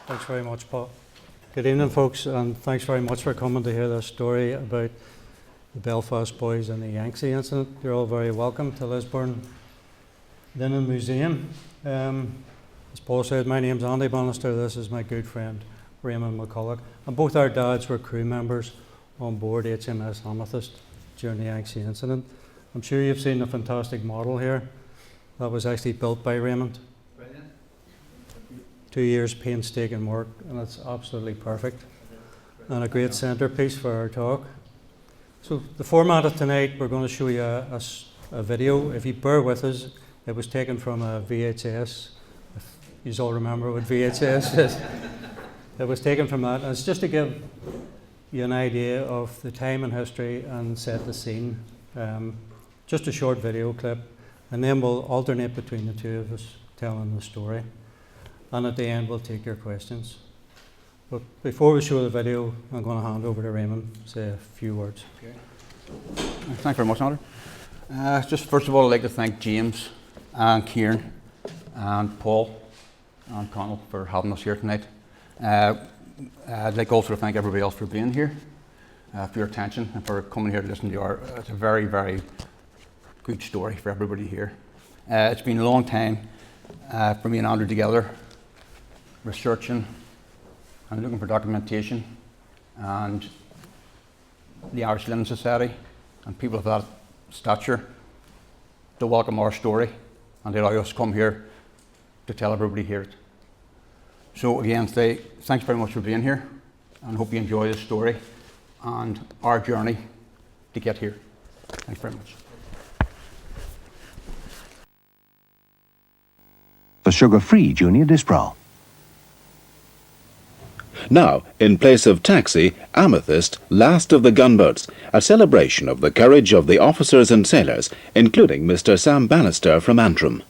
Thanks very much, Paul. Good evening, folks, and thanks very much for coming to hear this story about the Belfast boys and the Yangtze Incident. You're all very welcome to Lisburn Linen Museum. As Paul said, my name's Andy Bannister. This is my good friend Raymond McCullough, and both our dads were crew members on board HMS Amethyst during the Yangtze Incident. I'm sure you've seen the fantastic model here. That was actually built by Raymond. Brilliant. 2 years painstaking work, and it's absolutely perfect. And a great centrepiece for our talk. So the format of tonight, we're going to show you a video. If you bear with us, it was taken from a VHS. If you all remember what VHS is. It was taken from that. And it's just to give you an idea of the time in history and set the scene. Just a short video clip. And then we'll alternate between the two of us telling the story. And at the end, we'll take your questions. But before we show the video, I'm going to hand over to Raymond to say a few words. Okay. Thanks very much, Andrew. Just first of all, I'd like to thank James and Kieran and Paul and Connell for having us here tonight. I'd like also to thank everybody else for being here, for your attention and for coming here to listen to our, it's a very, very good story for everybody here. It's been a long time for me and Andrew together, researching and looking for documentation, and the Irish Linen Society and people of that stature to welcome our story and to allow us to come here to tell everybody here. So again, thanks very much for being here, and hope you enjoy this story and our journey to get here. Thanks very much. For sugar-free Junior Dispral. Now, in place of Taxi, Amethyst, last of the gunboats, a celebration of the courage of the officers and sailors, including Mr. Sam Bannister from Antrim.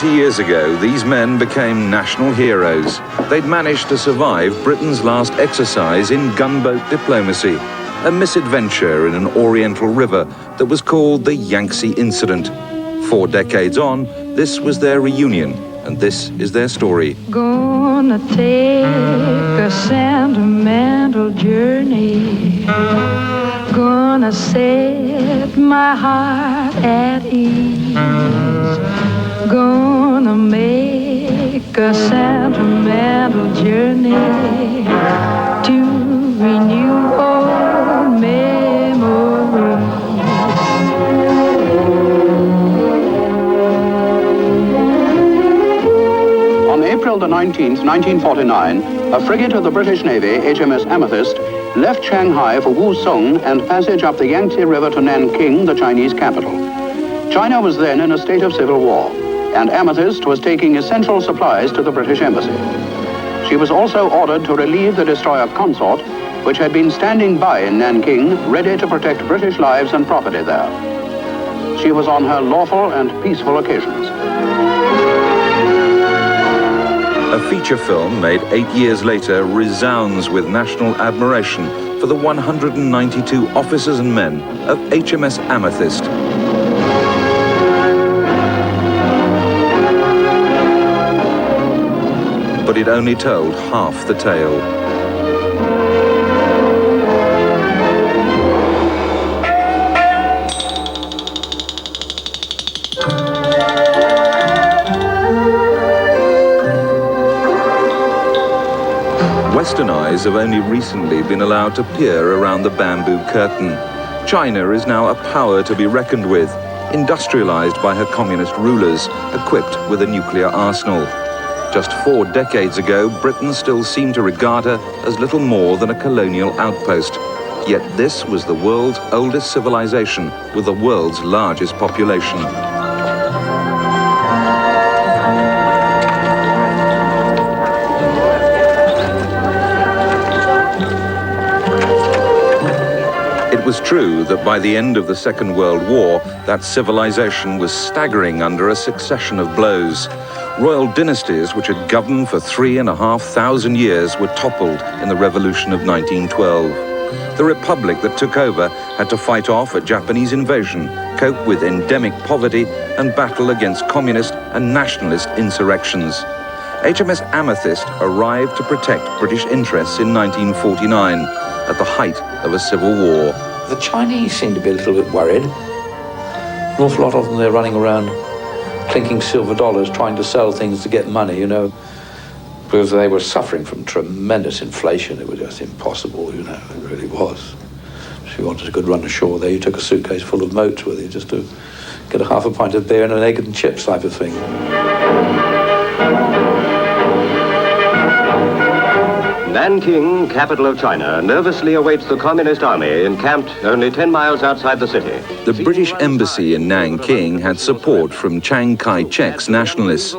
Years ago, these men became national heroes. They'd managed to survive Britain's last exercise in gunboat diplomacy, a misadventure in an oriental river that was called the Yangtze Incident. 4 decades on, this was their reunion, and this is their story. Gonna take a sentimental journey, gonna set my heart at ease, gonna make a sentimental journey to renew old memories. On April the 19th, 1949, a frigate of the British Navy, HMS Amethyst, left Shanghai for Wusong and passage up the Yangtze River to Nanjing, the Chinese capital. China was then in a state of civil war, and Amethyst was taking essential supplies to the British Embassy. She was also ordered to relieve the destroyer Consort, which had been standing by in Nanjing, ready to protect British lives and property there. She was on her lawful and peaceful occasions. A feature film made 8 years later resounds with national admiration for the 192 officers and men of HMS Amethyst. But it only told half the tale. Western eyes have only recently been allowed to peer around the bamboo curtain. China is now a power to be reckoned with, industrialized by her communist rulers, equipped with a nuclear arsenal. Just 4 decades ago, Britain still seemed to regard her as little more than a colonial outpost. Yet this was the world's oldest civilization with the world's largest population. It was true that by the end of the Second World War, that civilization was staggering under a succession of blows. Royal dynasties which had governed for 3,500 years were toppled in the Revolution of 1912. The republic that took over had to fight off a Japanese invasion, cope with endemic poverty, and battle against communist and nationalist insurrections. HMS Amethyst arrived to protect British interests in 1949, at the height of a civil war. The Chinese seem to be a little bit worried. An awful lot of them, they're running around clinking silver dollars, trying to sell things to get money, you know, because they were suffering from tremendous inflation. It was just impossible, you know, it really was. If you wanted a good run ashore there, you took a suitcase full of moats with you just to get a half a pint of beer and an egg and chips type of thing. Nanjing, capital of China, nervously awaits the Communist Army encamped only 10 miles outside the city. The British embassy in Nanjing had support from Chiang Kai-shek's nationalists,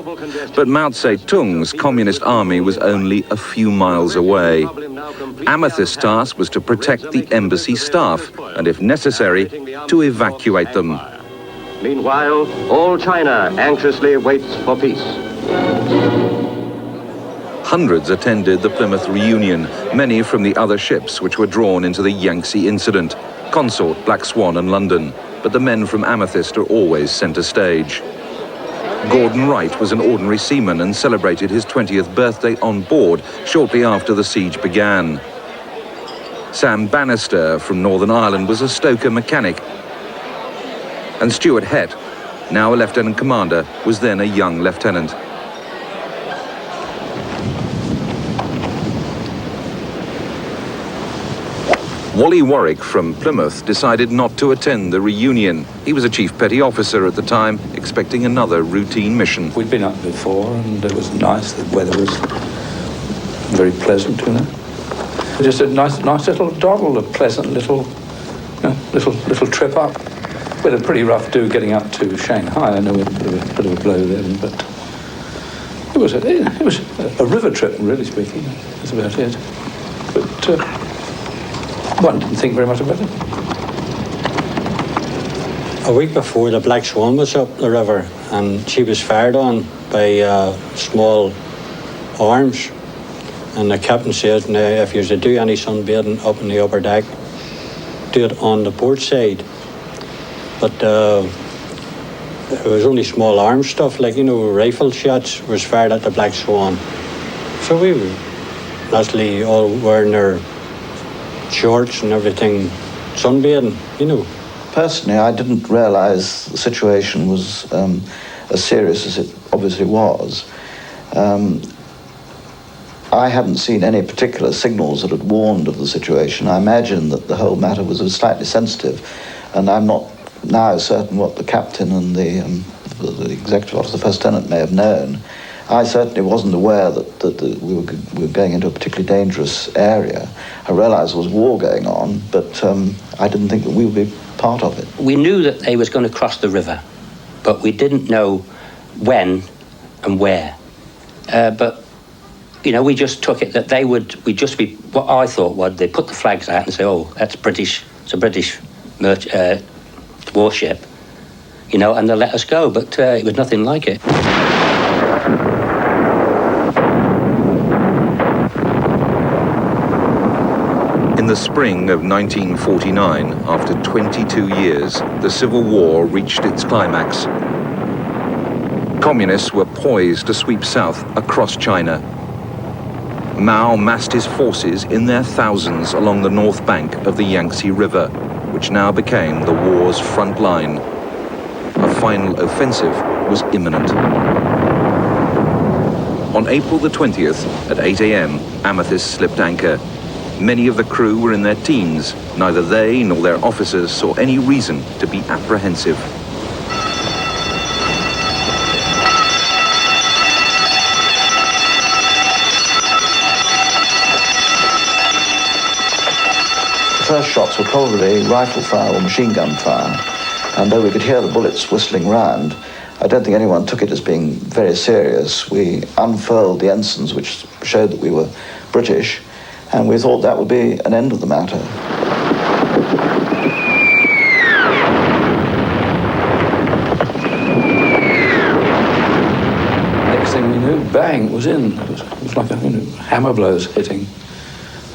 but Mao Zedong's Communist Army was only a few miles away. Amethyst's task was to protect the embassy staff and, if necessary, to evacuate them. Meanwhile, all China anxiously waits for peace. Hundreds attended the Plymouth reunion, many from the other ships which were drawn into the Yangtze Incident, Consort, Black Swan and London, but the men from Amethyst are always centre stage. Gordon Wright was an ordinary seaman and celebrated his 20th birthday on board shortly after the siege began. Sam Bannister from Northern Ireland was a stoker mechanic, and Stuart Hett, now a lieutenant commander, was then a young lieutenant. Wally Warwick from Plymouth decided not to attend the reunion. He was a chief petty officer at the time, expecting another routine mission. We'd been up before and it was nice, the weather was very pleasant, you know. Just a nice little dawdle, a pleasant little trip up. We had a pretty rough do getting up to Shanghai. I know we had a bit of a blow then, but it was a river trip, really speaking. That's about it. But one didn't think very much about it. A week before, the Black Swan was up the river and she was fired on by small arms. And the captain says, now, if you're to do any sunbathing up in the upper deck, do it on the port side. But it was only small arms stuff, like, you know, rifle shots was fired at the Black Swan. So we were naturally all wearing our shorts and everything, sunbathing, you know. Personally, I didn't realise the situation was as serious as it obviously was. I hadn't seen any particular signals that had warned of the situation. I imagine that the whole matter was slightly sensitive, and I'm not now certain what the captain and the executive officer, the first lieutenant, may have known. I certainly wasn't aware that we were going into a particularly dangerous area. I realised there was war going on, but I didn't think that we would be part of it. We knew that they was going to cross the river, but we didn't know when and where. But, you know, we just took it that we'd just be, what I thought was, they put the flags out and say, oh, that's British, it's a British warship, you know, and they'll let us go, but it was nothing like it. In the spring of 1949, after 22 years, the Civil War reached its climax. Communists were poised to sweep south across China. Mao massed his forces in their thousands along the north bank of the Yangtze River, which now became the war's front line. A final offensive was imminent. On April the 20th, at 8 a.m., Amethyst slipped anchor. Many of the crew were in their teens. Neither they nor their officers saw any reason to be apprehensive. The first shots were probably rifle fire or machine gun fire, and though we could hear the bullets whistling round, I don't think anyone took it as being very serious. We unfurled the ensigns, which showed that we were British, and we thought that would be an end of the matter. Next thing we knew, bang, it was in. It was like hammer blows hitting.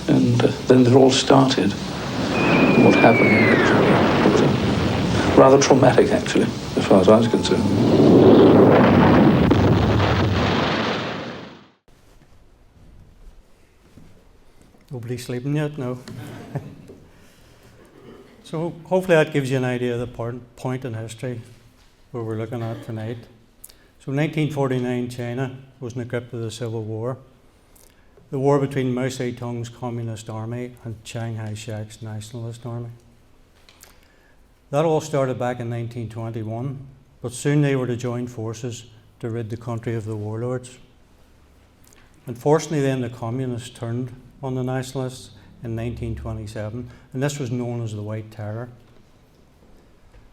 And then it all started. And what happened, it was rather traumatic, actually, as far as I was concerned. Nobody sleeping yet? No. So hopefully that gives you an idea of the point in history where we're looking at tonight. So 1949, China was in the grip of the Civil War. The war between Mao Zedong's Communist Army and Chiang Kai-shek's Nationalist Army. That all started back in 1921, but soon they were to join forces to rid the country of the warlords. Unfortunately then the Communists turned on the Nationalists in 1927, and this was known as the White Terror.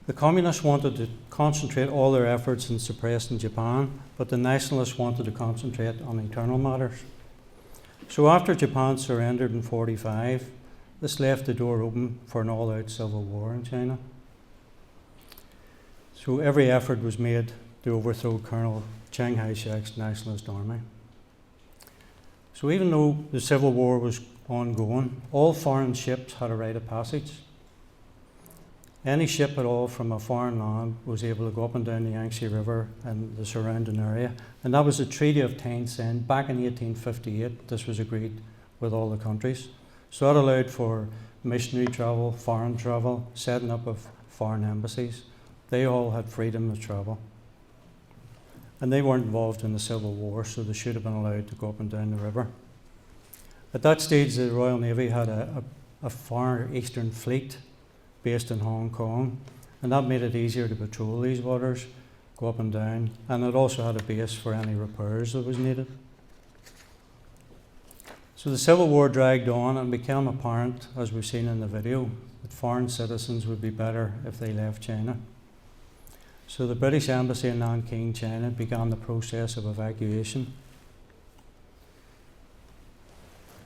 The Communists wanted to concentrate all their efforts in suppressing Japan, but the Nationalists wanted to concentrate on internal matters. So after Japan surrendered in 1945, this left the door open for an all-out civil war in China. So every effort was made to overthrow Colonel Chiang Kai-shek's Nationalist Army. So even though the civil war was ongoing, all foreign ships had a right of passage. Any ship at all from a foreign land was able to go up and down the Yangtze River and the surrounding area. And that was the Treaty of Nanjing back in 1858. This was agreed with all the countries. So that allowed for missionary travel, foreign travel, setting up of foreign embassies. They all had freedom of travel. And they weren't involved in the Civil War, so they should have been allowed to go up and down the river. At that stage, the Royal Navy had a Far Eastern Fleet based in Hong Kong, and that made it easier to patrol these waters, go up and down, and it also had a base for any repairs that was needed. So the Civil War dragged on and became apparent, as we've seen in the video, that foreign citizens would be better if they left China. So the British Embassy in Nanjing, China began the process of evacuation.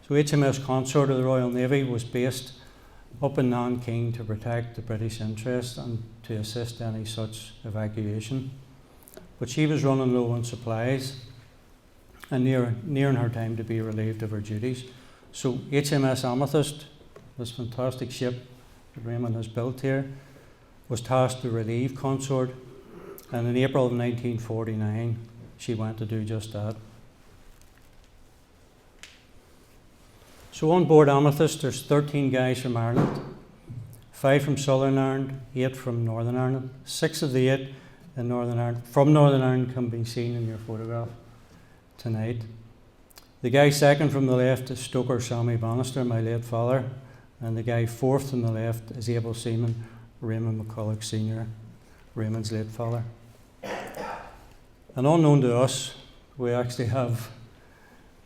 So HMS Consort of the Royal Navy was based up in Nanjing to protect the British interests and to assist any such evacuation. But she was running low on supplies and nearing her time to be relieved of her duties. So HMS Amethyst, this fantastic ship that Raymond has built here, was tasked to relieve Consort, and in April of 1949 she went to do just that. So on board Amethyst there's 13 guys from Ireland, 5 from Southern Ireland, 8 from Northern Ireland. 6 of the 8 in Northern Ireland, from Northern Ireland, can be seen in your photograph tonight. The guy second from the left is Stoker Sammy Bannister, my late father, and the guy fourth from the left is able seaman Raymond McCullough Sr., Raymond's late father. And unknown to us, we actually have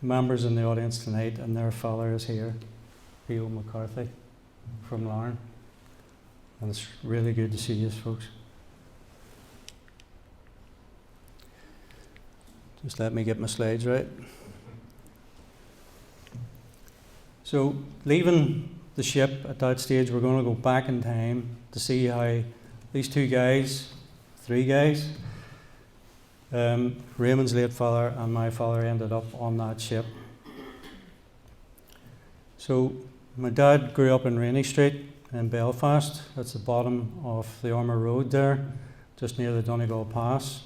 members in the audience tonight, and their father is here, P.O. McCarthy from Larne. And it's really good to see you folks. Just let me get my slides right. So leaving the ship at that stage, we're going to go back in time to see how these 2 guys, 3 guys, Raymond's late father and my father ended up on that ship. So my dad grew up in Rainey Street in Belfast. That's the bottom of the Armour Road there, just near the Donegal Pass.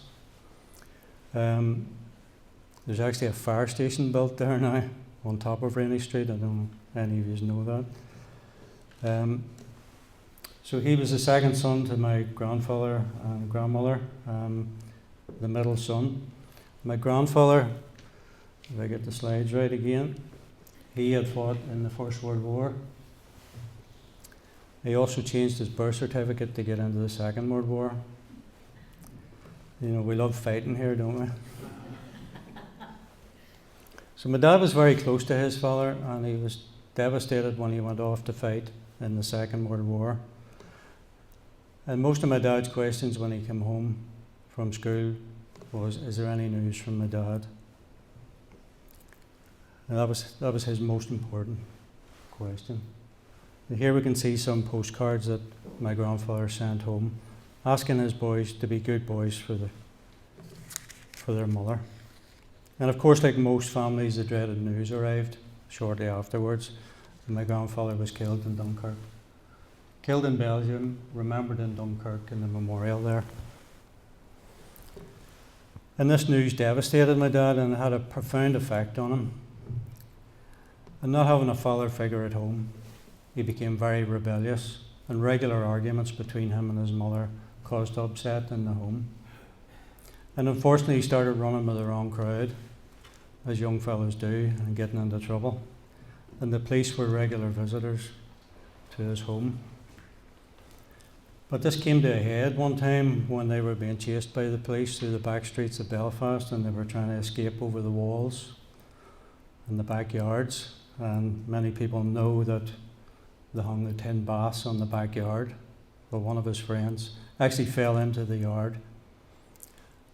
There's actually a fire station built there now on top of Rainey Street. I don't know if any of you know that. So he was the second son to my grandfather and grandmother, the middle son. My grandfather If I get the slides right again. He had fought in the First World War. He also changed his birth certificate to get into the Second World War. You know, we love fighting here, don't we? So my dad was very close to his father, and he was devastated when he went off to fight in the Second World War. And most of my dad's questions when he came home from school was, is there any news from my dad? And that was his most important question. And here we can see some postcards that my grandfather sent home, asking his boys to be good boys for their mother. And of course, like most families, the dreaded news arrived shortly afterwards. My grandfather was killed in Dunkirk. Killed in Belgium, remembered in Dunkirk in the memorial there. And this news devastated my dad and had a profound effect on him. And not having a father figure at home, he became very rebellious, and regular arguments between him and his mother caused upset in the home. And unfortunately, he started running with the wrong crowd, as young fellows do, and getting into trouble. And the police were regular visitors to his home. But this came to a head one time when they were being chased by the police through the back streets of Belfast, and they were trying to escape over the walls in the backyards. And many people know that they hung the tin baths on the backyard. But one of his friends actually fell into the yard,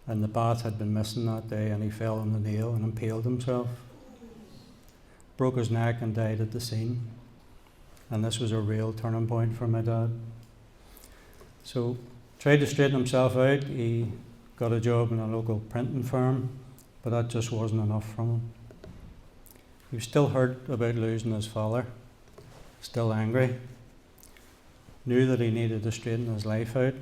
and the bath had been missing that day, and he fell on the nail and impaled himself. Broke his neck and died at the scene. And this was a real turning point for my dad. So, tried to straighten himself out. He got a job in a local printing firm, but that just wasn't enough from him. He was still hurt about losing his father, still angry, knew that he needed to straighten his life out.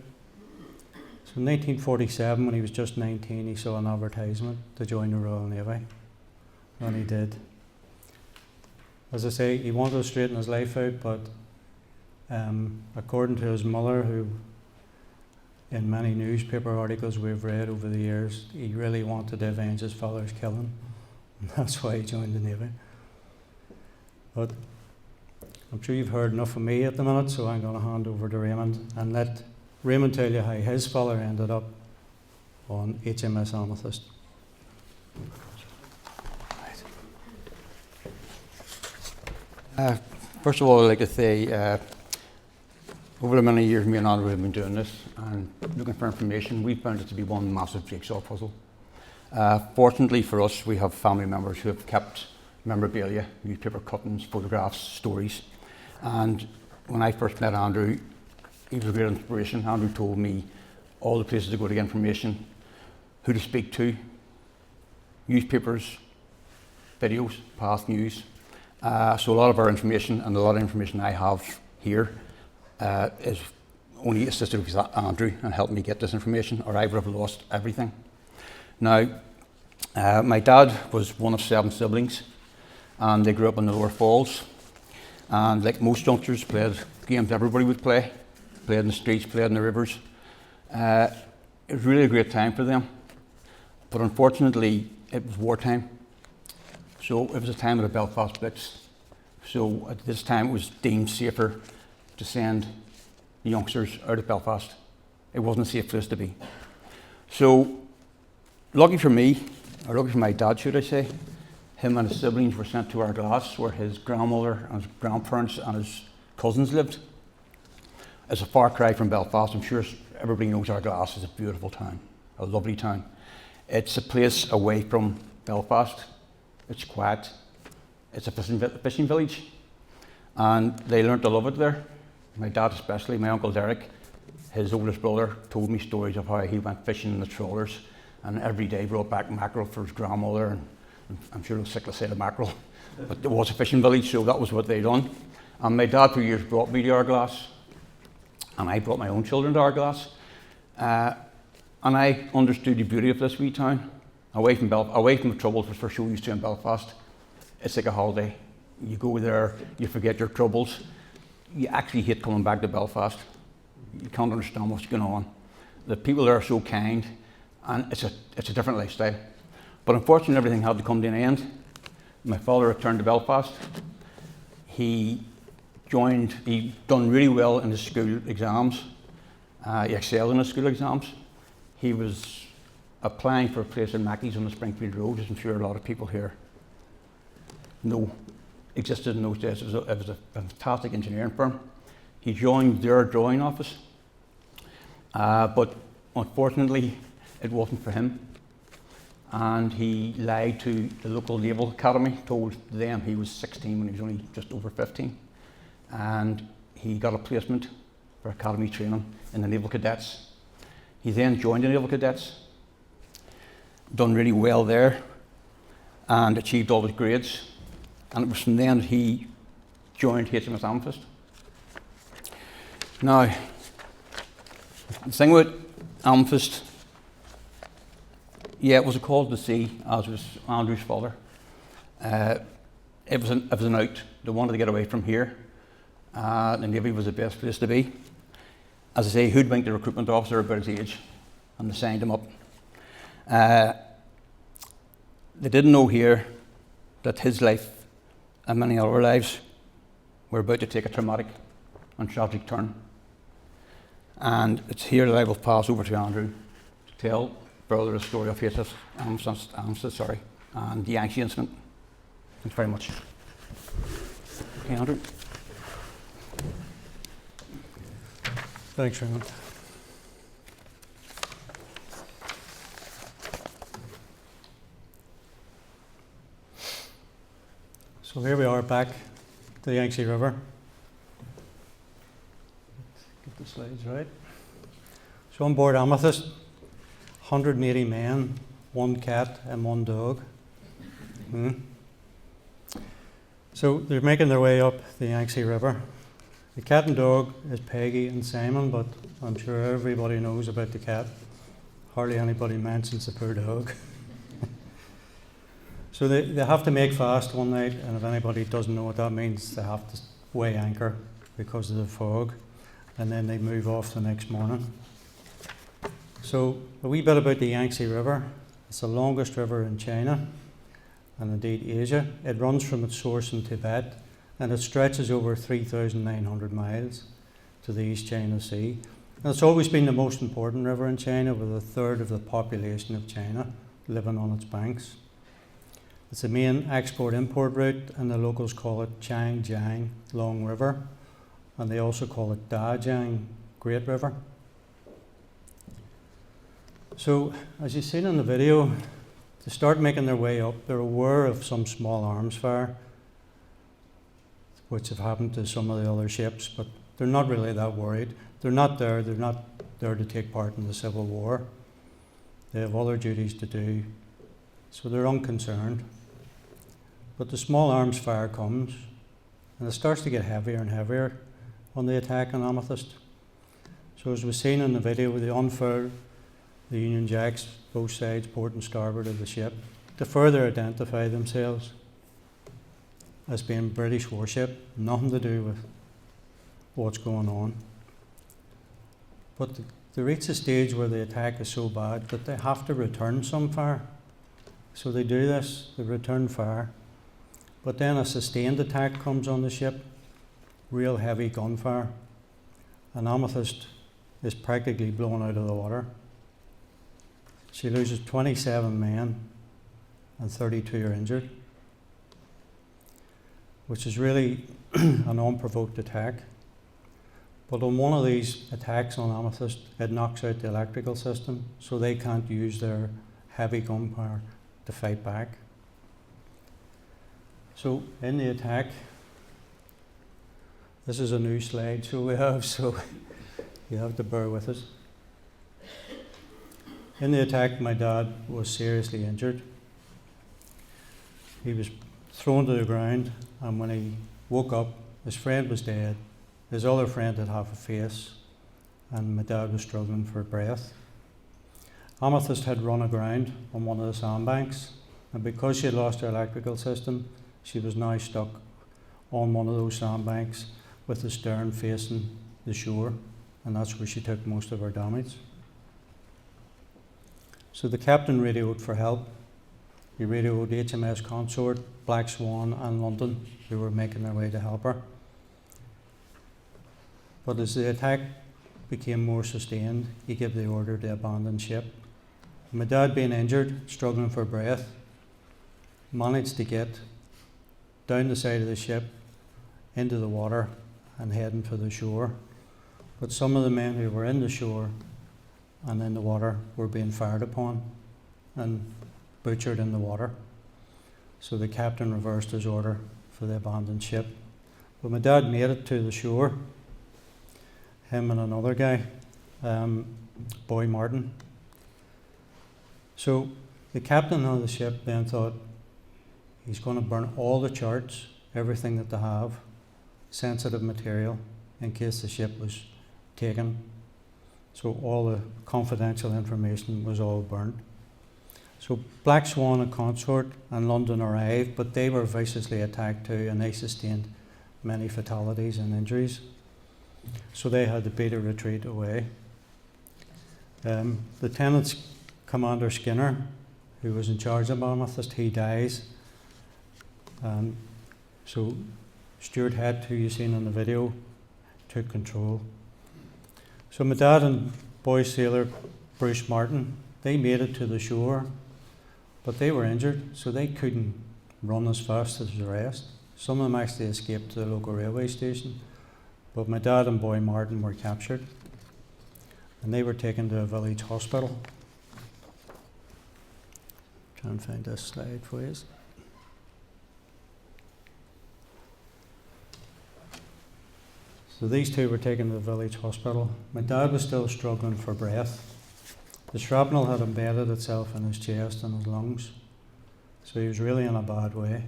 So in 1947, when he was just 19, he saw an advertisement to join the Royal Navy, and he did. As I say, he wanted to straighten his life out, but according to his mother, who in many newspaper articles we've read over the years, he really wanted to avenge his father's killing. And that's why he joined the Navy. But I'm sure you've heard enough of me at the minute, so I'm going to hand over to Raymond and let Raymond tell you how his father ended up on HMS Amethyst. First of all, I'd like to say, over the many years me and Andrew have been doing this and looking for information, we found it to be one massive jigsaw puzzle. Fortunately for us, we have family members who have kept memorabilia, newspaper cuttings, photographs, stories. And when I first met Andrew, he was a great inspiration. Andrew told me all the places to go to get information, who to speak to, newspapers, videos, past news. So a lot of our information and a lot of information I have here is only assisted with Andrew and helped me get this information, or I would have lost everything. Now, my dad was one of 7 siblings, and they grew up in the Lower Falls. And like most youngsters, played games everybody would play, played in the streets, played in the rivers. It was really a great time for them. But unfortunately, it was wartime. So it was a time of the Belfast Blitz. So at this time, it was deemed safer to send the youngsters out of Belfast. It wasn't a safe place to be. So lucky for me, or lucky for my dad, should I say, him and his siblings were sent to Arglass, where his grandmother and his grandparents and his cousins lived. It's a far cry from Belfast. I'm sure everybody knows Arglass is a beautiful town, a lovely town. It's a place away from Belfast. It's quiet. It's a fishing village, and they learned to love it there. My dad especially, my uncle Derek, his oldest brother, told me stories of how he went fishing in the trawlers and every day brought back mackerel for his grandmother, and I'm sure it was sick to say the mackerel, but it was a fishing village, so that was what they done. And my dad for years brought me to Arglass, and I brought my own children to Arglass, and I understood the beauty of this wee town. Away from the troubles which we're so used to in Belfast, it's like a holiday. You go there, you forget your troubles. You actually hate coming back to Belfast. You can't understand what's going on. The people there are so kind, and it's a different lifestyle. But unfortunately, everything had to come to an end. My father returned to Belfast. He done really well in his school exams. He excelled in his school exams. He was applying for a place in Mackey's on the Springfield Road, as I'm sure a lot of people here know existed in those days. It was a fantastic engineering firm. He joined their drawing office, but unfortunately it wasn't for him. And he lied to the local naval academy, told them he was 16 when he was only just over 15. And he got a placement for academy training in the naval cadets. He then joined the naval cadets, done really well there, and achieved all his grades. And it was from then that he joined HMS Amethyst. Now, the thing with Amethyst, yeah, it was a call to sea, as was Andrew's father. It was an out. They wanted to get away from here. The Navy was the best place to be. As I say, hoodwinked the recruitment officer about his age, and they signed him up. They didn't know here that his life and many other lives were about to take a traumatic and tragic turn. And it's here that I will pass over to Andrew to tell further the story of H.M.S. and the Yangtze Incident. Thanks very much. Okay, Andrew. Thanks, Raymond. So here we are back to the Yangtze River. Get the slides right. So on board Amethyst, 180 men, 1 cat and 1 dog. So they're making their way up the Yangtze River. The cat and dog is Peggy and Simon, but I'm sure everybody knows about the cat. Hardly anybody mentions the poor dog. So they have to make fast one night, and if anybody doesn't know what that means, they have to weigh anchor because of the fog, and then they move off the next morning. So a wee bit about the Yangtze River. It's the longest river in China, and indeed Asia. It runs from its source in Tibet, and it stretches over 3,900 miles to the East China Sea. And it's always been the most important river in China, with 1/3 of the population of China living on its banks. It's the main export-import route, and the locals call it Changjiang Long River, and they also call it Dajiang Great River. So, as you've seen in the video, to start making their way up, they're aware of some small arms fire, which have happened to some of the other ships, but they're not really that worried. They're not there to take part in the Civil War. They have other duties to do, so they're unconcerned. But the small arms fire comes, and it starts to get heavier and heavier on the attack on Amethyst. So as we've seen in the video, they unfurl the Union Jacks, both sides, port and starboard of the ship, to further identify themselves as being British warship, nothing to do with what's going on. But they reach a stage where the attack is so bad that they have to return some fire. So they do this, they return fire. But then a sustained attack comes on the ship, real heavy gunfire, and Amethyst is practically blown out of the water. She loses 27 men and 32 are injured, which is really an unprovoked attack. But on one of these attacks on Amethyst, it knocks out the electrical system, so they can't use their heavy gunfire to fight back. So in the attack, this is a new slide we have, so you have to bear with us. In the attack, my dad was seriously injured. He was thrown to the ground, and when he woke up, his friend was dead. His other friend had half a face, and my dad was struggling for breath. Amethyst had run aground on one of the sandbanks, and because she had lost her electrical system, she was now stuck on one of those sandbanks with the stern facing the shore, and that's where she took most of her damage. So the captain radioed for help, He radioed HMS Consort, Black Swan and London, who were making their way to help her. But as the attack became more sustained, he gave the order to abandon ship. My dad, being injured, struggling for breath, managed to get down the side of the ship into the water and heading for the shore. But some of the men who were in the shore and in the water were being fired upon and butchered in the water. So the captain reversed his order for the abandoned ship. But my dad made it to the shore, him and another guy, Boy Martin. So the captain of the ship then thought he's going to burn all the charts, everything that they have, sensitive material, in case the ship was taken. So all the confidential information was all burned. So Black Swan and Consort and London arrived, but they were viciously attacked too, and they sustained many fatalities and injuries. So they had to beat a retreat away. Lieutenant Commander Skinner, who was in charge of Amethyst, he dies. So Stuart Head, who you've seen in the video, took control. So my dad and boy sailor Bruce Martin, they made it to the shore, but they were injured, so they couldn't run as fast as the rest. Some of them actually escaped to the local railway station, but my dad and boy Martin were captured, and they were taken to a village hospital. Try and find this slide for you. So these two were taken to the village hospital. My dad was still struggling for breath. The shrapnel had embedded itself in his chest and his lungs, so he was really in a bad way.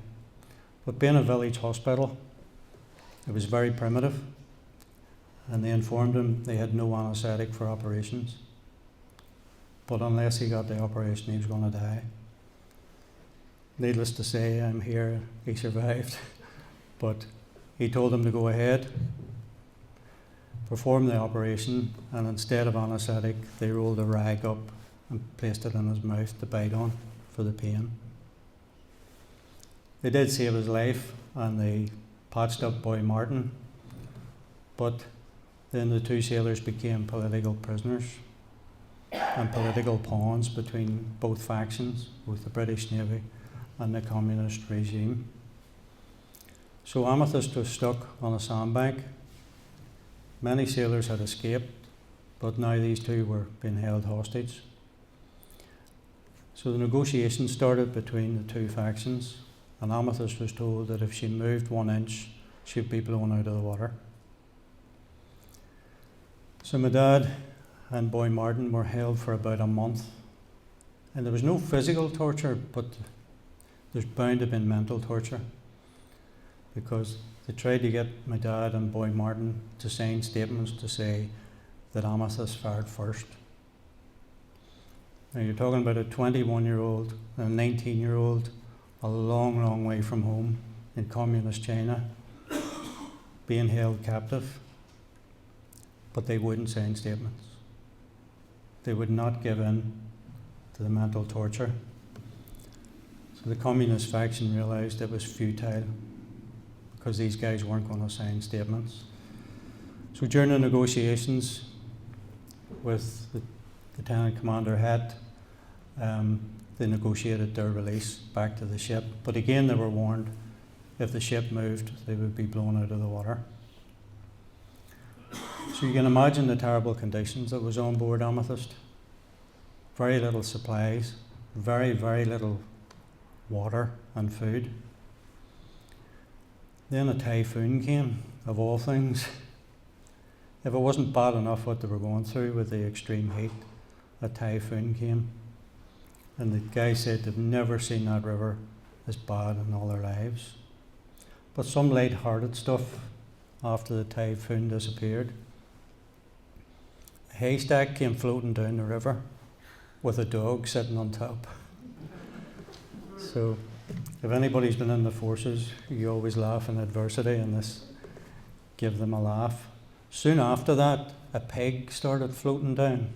But being a village hospital, it was very primitive, and they informed him they had no anaesthetic for operations. But unless he got the operation, he was going to die. Needless to say, I'm here, he survived. But he told them to go ahead, perform the operation, and instead of anaesthetic, they rolled a rag up and placed it in his mouth to bite on for the pain. They did save his life, and they patched up Boy Martin, but then the two sailors became political prisoners and political pawns between both factions, both the British Navy and the communist regime. So Amethyst was stuck on a sandbank. Many sailors had escaped, but now these two were being held hostage. So the negotiations started between the two factions, and Amethyst was told that if she moved 1 inch, she'd be blown out of the water. So my dad and Boy Martin were held for about a month, and there was no physical torture, but there's bound to have been mental torture, because they tried to get my dad and Boy Martin to sign statements to say that Amethyst fired first. Now you're talking about a 21-year-old and a 19-year-old, a long, long way from home in communist China, being held captive, but they wouldn't sign statements. They would not give in to the mental torture. So the communist faction realised it was futile, because these guys weren't going to sign statements. So during the negotiations with the Lieutenant Commander Het, they negotiated their release back to the ship. But again, they were warned if the ship moved, they would be blown out of the water. So you can imagine the terrible conditions that was on board Amethyst. Very little supplies, very, very little water and food. Then a typhoon came, of all things. If it wasn't bad enough what they were going through with the extreme heat, a typhoon came. And the guy said they've never seen that river as bad in all their lives. But some light-hearted stuff after the typhoon disappeared. A haystack came floating down the river with a dog sitting on top. So if anybody's been in the forces, you always laugh in adversity, and this gave them a laugh. Soon after that, a pig started floating down.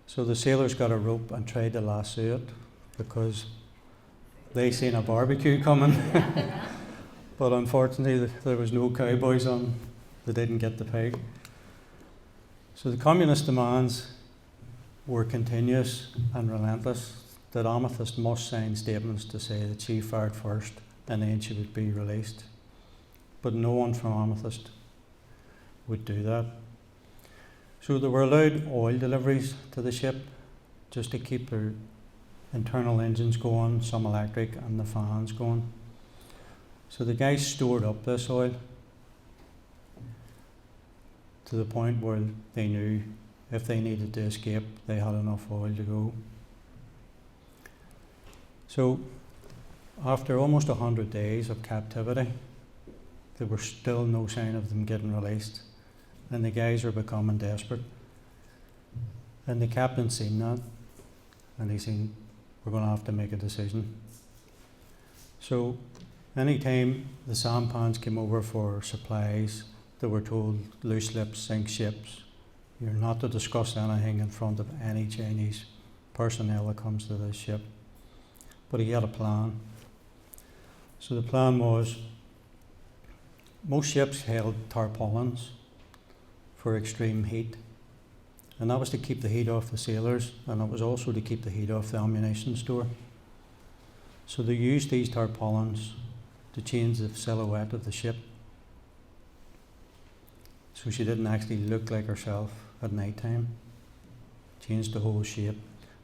So the sailors got a rope and tried to lasso it, because they seen a barbecue coming. But unfortunately, there was no cowboys on. They didn't get the pig. So the communist demands were continuous and relentless, that Amethyst must sign statements to say that she fired first and then she would be released. But no one from Amethyst would do that. So they were allowed oil deliveries to the ship just to keep their internal engines going, some electric, and the fans going. So the guys stored up this oil to the point where they knew if they needed to escape, they had enough oil to go. So after almost 100 days of captivity, there was still no sign of them getting released, and the guys were becoming desperate. And the captain seen that, and he seen, we're going to have to make a decision. So anytime the sampans came over for supplies, they were told, loose lips sink ships. You're not to discuss anything in front of any Chinese personnel that comes to this ship. But he had a plan. So the plan was, most ships held tarpaulins for extreme heat, and that was to keep the heat off the sailors, and it was also to keep the heat off the ammunition store. So they used these tarpaulins to change the silhouette of the ship, so she didn't actually look like herself at night time. Changed the whole shape,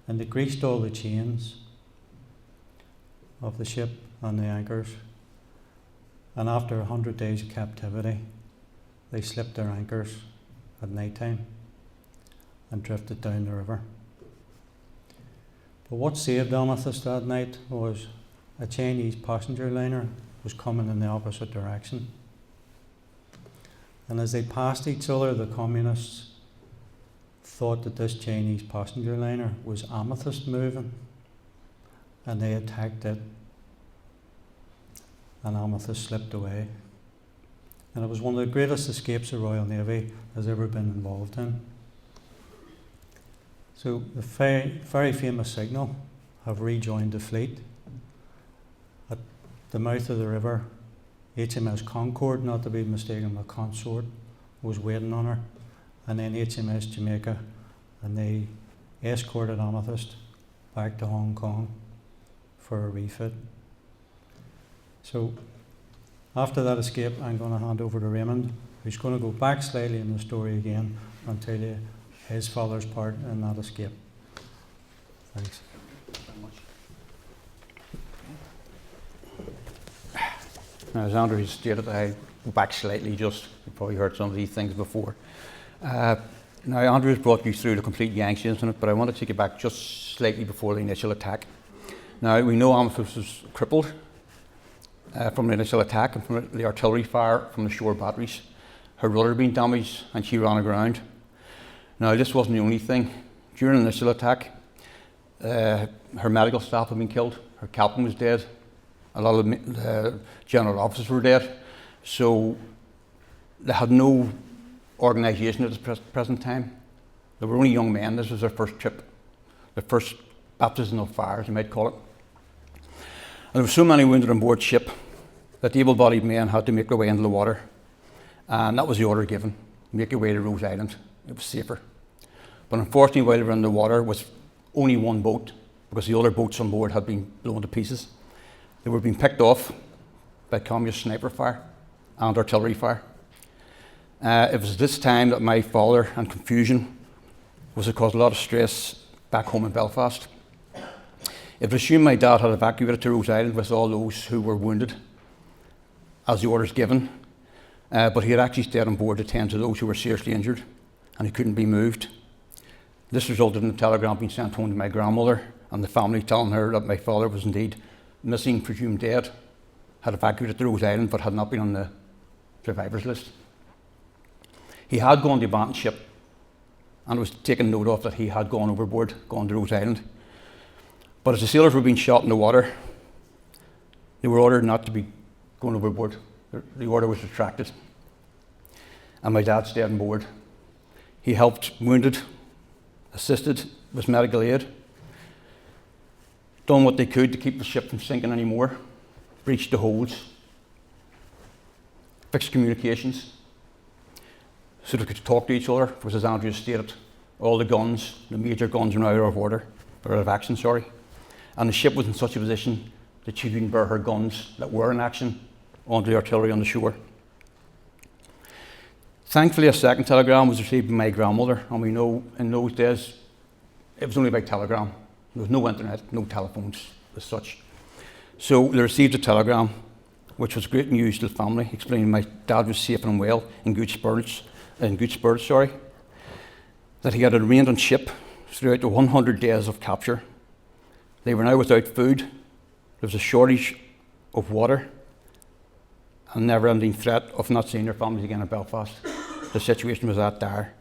and they greased all the chains of the ship and the anchors. And after 100 days of captivity, they slipped their anchors at night time and drifted down the river. But what saved Amethyst that night was a Chinese passenger liner was coming in the opposite direction. And as they passed each other, the communists thought that this Chinese passenger liner was Amethyst moving, and they attacked it, and Amethyst slipped away. And it was one of the greatest escapes the Royal Navy has ever been involved in. So the very famous Signal have rejoined the fleet. At the mouth of the river, HMS Concord, not to be mistaken with Consort, was waiting on her, and then HMS Jamaica, and they escorted Amethyst back to Hong Kong for a refit. So after that escape, I'm going to hand over to Raymond, who's going to go back slightly in the story again and tell you his father's part in that escape. Thanks. Now, as Andrew stated, I go back slightly just, you've probably heard some of these things before. Now, Andrew has brought you through the complete Yangtze Incident, but I want to take you back just slightly before the initial attack. Now, we know Amethyst was crippled from the initial attack and from the artillery fire from the shore batteries. Her rudder had been damaged and she ran aground. Now, this wasn't the only thing. During the initial attack, her medical staff had been killed, her captain was dead, a lot of the general officers were dead, so they had no organisation at the present time. They were only young men. This was their first trip, the first baptism of fire, as you might call it. And there were so many wounded on board ship that the able-bodied men had to make their way into the water, and that was the order given: make your way to Rose Island. It was safer. But unfortunately, while they were in the water, with only one boat, because the other boats on board had been blown to pieces, they were being picked off by communist sniper fire and artillery fire. It was this time that my father and confusion was to cause a lot of stress back home in Belfast. It was assumed my dad had evacuated to Rose Island with all those who were wounded, as the orders given, but he had actually stayed on board to tend to those who were seriously injured and who couldn't be moved. This resulted in a telegram being sent home to my grandmother and the family, telling her that my father was indeed missing, presumed dead, had evacuated to Rose Island but had not been on the survivors list. He had gone to abandoned ship, and it was taken note of that he had gone overboard, gone to Rose Island. But as the sailors were being shot in the water, they were ordered not to be going overboard. The order was retracted, and my dad stayed on board. He helped wounded, assisted with medical aid. done what they could to keep the ship from sinking anymore, breached the holds, fixed communications so they could talk to each other, because as Andrew stated, all the guns, the major guns were now out of order, or out of action, sorry. And the ship was in such a position that she couldn't bear her guns that were in action onto the artillery on the shore. Thankfully, a second telegram was received by my grandmother, and we know in those days it was only by telegram. There was no internet, no telephones as such. So they received a telegram, which was great news to the family, explaining my dad was safe and well in good spirits, that he had remained on ship throughout the 100 days of capture. They were now without food. There was a shortage of water, and never-ending threat of not seeing their families again in Belfast. The situation was that dire.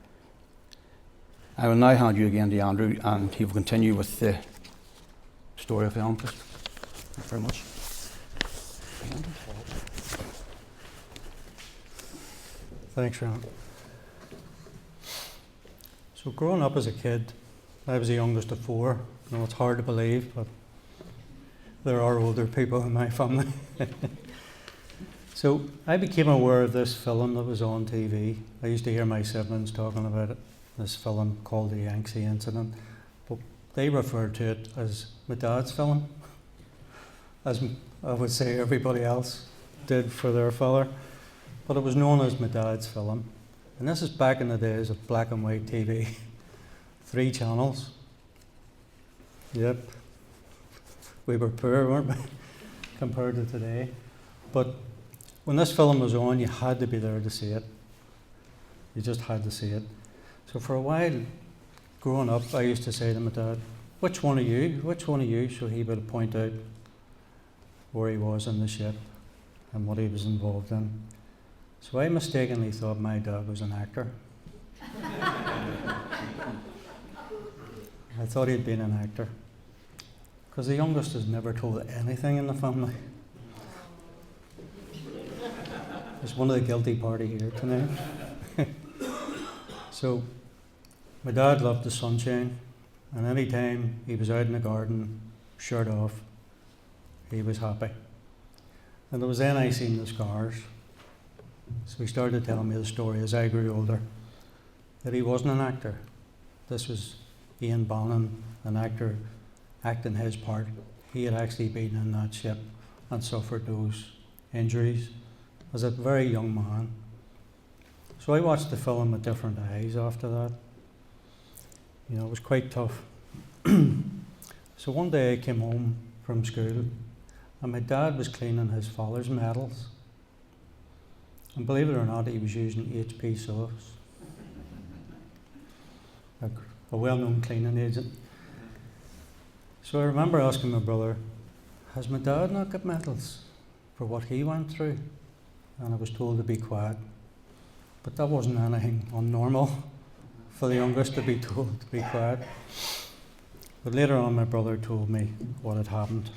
I will now hand you again to Andrew, and he will continue with the story of the Amethyst. Thank you very much. Thanks, Ron. So growing up as a kid, I was the youngest of four. I know it's hard to believe, but there are older people in my family. So I became aware of this film that was on TV. I used to hear my siblings talking about it, this film called the Yangtze Incident, but they referred to it as my dad's film, as I would say everybody else did for their father, but it was known as my dad's film. And this is back in the days of black and white TV, 3 channels. Yep, we were poor, weren't we, compared to today. But when this film was on, you had to be there to see it. You just had to see it. So for a while, growing up, I used to say to my dad, which one of you? Which one of you? So he would point out where he was in the ship and what he was involved in. So I mistakenly thought my dad was an actor. I thought he'd been an actor. Because the youngest is never told anything in the family. It's one of the guilty party here tonight. So, my dad loved the sunshine, and any time he was out in the garden, shirt off, he was happy. And it was then I seen the scars. So he started telling me the story as I grew older, that he wasn't an actor. This was Ian Bannon, an actor, acting his part. He had actually been in that ship and suffered those injuries as a very young man. So I watched the film with different eyes after that. You know, it was quite tough. So one day I came home from school and my dad was cleaning his father's medals. And believe it or not, he was using HP saws. A well-known cleaning agent. So I remember asking my brother, has my dad not got medals for what he went through? And I was told to be quiet. But that wasn't anything unnormal for the youngest to be told to be quiet. But later on, my brother told me what had happened.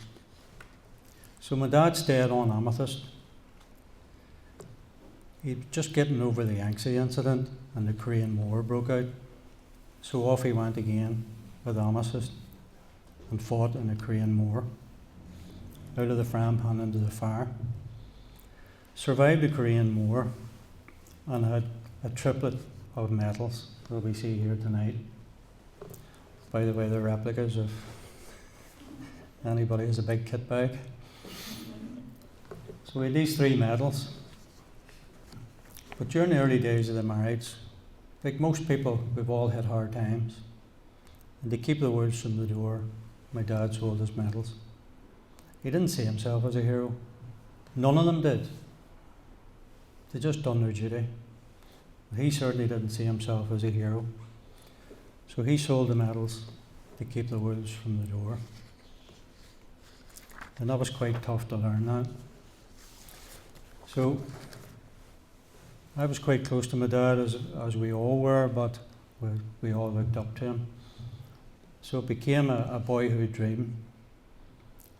So my dad stayed on Amethyst. He'd just getting over the Yangtze Incident and the Korean War broke out. So off he went again with Amethyst and fought in the Korean War, out of the frying pan into the fire. Survived the Korean War and had a triplet of medals that we see here tonight. By the way, they're replicas of anybody has a big kit bag. So we had these 3 medals. But during the early days of the marriage, like most people, we've all had hard times. And to keep the wolves from the door, my dad sold his medals. He didn't see himself as a hero. None of them did. They just done their duty. But he certainly didn't see himself as a hero. So he sold the medals to keep the wolves from the door. And that was quite tough to learn that. So I was quite close to my dad, as we all were, but we all looked up to him. So it became a boyhood dream,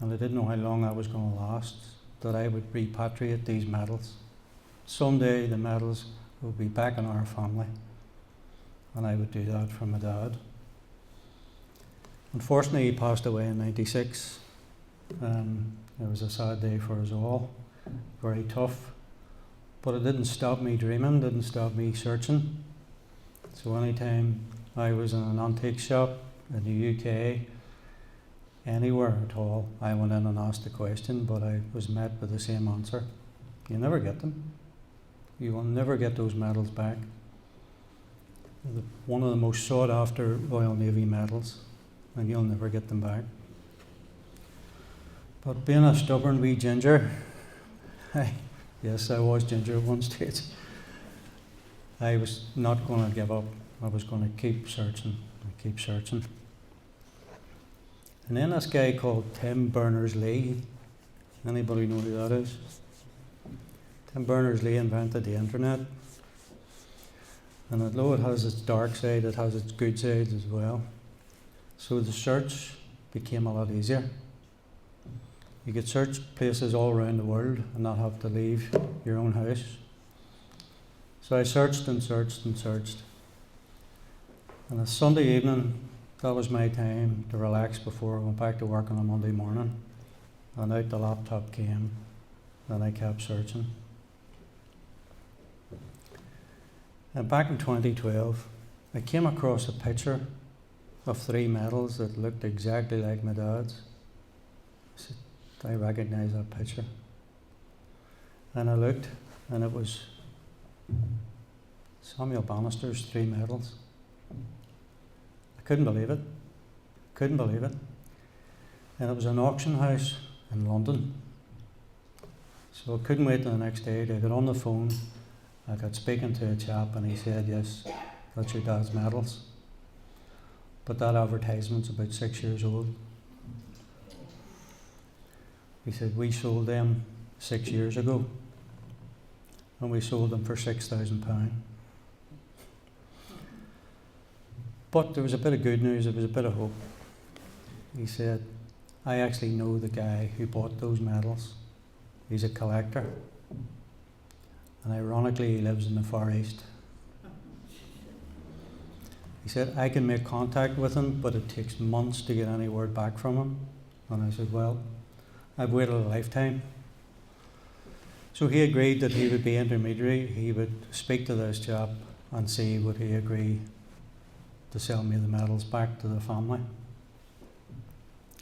and I didn't know how long that was going to last, that I would repatriate these medals. Someday the medals would be back in our family, and I would do that for my dad. Unfortunately, he passed away in '96. It was a sad day for us all, very tough. But it didn't stop me dreaming, didn't stop me searching. So anytime I was in an antique shop in the UK, anywhere at all, I went in and asked a question, but I was met with the same answer. You never get them. You will never get those medals back. One of the most sought after Royal Navy medals, and you'll never get them back. But being a stubborn wee ginger, yes, I was ginger at one stage, I was not going to give up. I was going to keep searching and keep searching. And then this guy called Tim Berners-Lee, anybody know who that is? Tim Berners-Lee invented the internet. And although it has its dark side, it has its good sides as well. So the search became a lot easier. You could search places all around the world and not have to leave your own house. So I searched and searched and searched. And a Sunday evening, that was my time to relax before I went back to work on a Monday morning. And out the laptop came, and I kept searching. And back in 2012, I came across a picture of 3 medals that looked exactly like my dad's. I said, I recognise that picture. And I looked, and it was Samuel Bannister's 3 medals. I couldn't believe it. Couldn't believe it. And it was an auction house in London. So I couldn't wait till the next day to get on the phone. I got speaking to a chap, and he said, yes, that's your dad's medals. But that advertisement's about 6 years old. He said, we sold them 6 years ago, and we sold them for £6,000. But there was a bit of good news, there was a bit of hope. He said, I actually know the guy who bought those medals. He's a collector. And ironically, he lives in the Far East. He said, I can make contact with him, but it takes months to get any word back from him. And I said, well, I've waited a lifetime. So he agreed that he would be intermediary. He would speak to this chap and see would he agree to sell me the medals back to the family.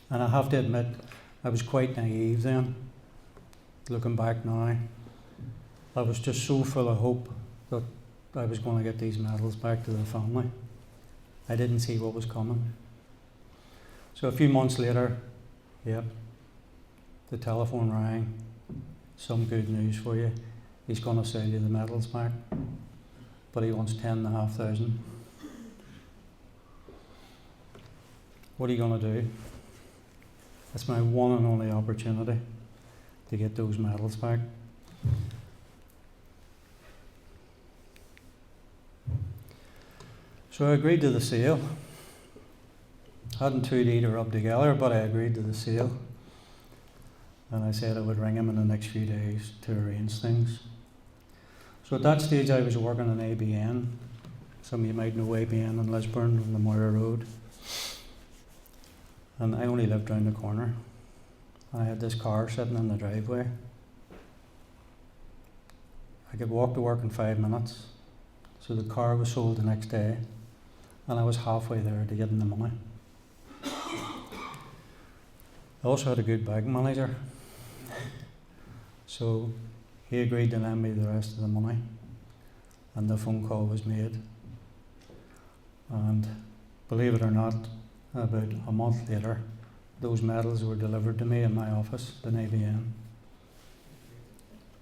And I have to admit, I was quite naive then. Looking back now, I was just so full of hope that I was going to get these medals back to the family. I didn't see what was coming. So a few months later, yep, the telephone rang. Some good news for you. He's going to sell you the medals back, but he wants 10,500. What are you going to do? That's my one and only opportunity to get those medals back. So I agreed to the sale. Hadn't two to eat or rub together, but I agreed to the sale. And I said I would ring him in the next few days to arrange things. So at that stage I was working on ABN. Some of you might know ABN in Lisburn on the Moira Road. And I only lived round the corner. I had this car sitting in the driveway. I could walk to work in 5 minutes. So the car was sold the next day, and I was halfway there to getting the money. I also had a good bag manager. So he agreed to lend me the rest of the money, and the phone call was made. And believe it or not, about a month later, those medals were delivered to me in my office, the ABN.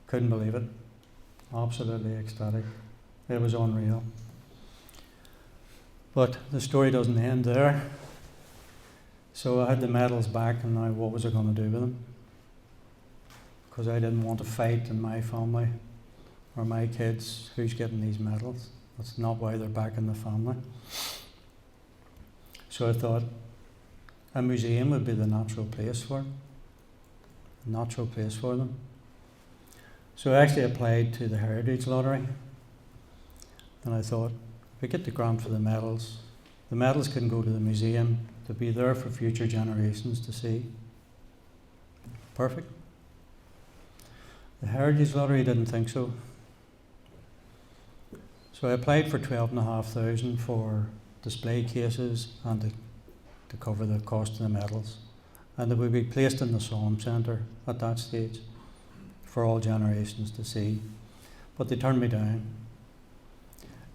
Couldn't believe it. Absolutely ecstatic. It was unreal. But the story doesn't end there. So I had the medals back, and now what was I going to do with them? Because I didn't want to fight in my family or my kids who's getting these medals. That's not why they're back in the family. So I thought a museum would be the natural place for it. A natural place for them. So I actually applied to the Heritage Lottery. And I thought, if I get the grant for the medals can go to the museum, to be there for future generations to see. Perfect. The Heritage Lottery didn't think so. So I applied for 12,500 for display cases and to cover the cost of the medals. And they would be placed in the Psalm Centre at that stage for all generations to see. But they turned me down.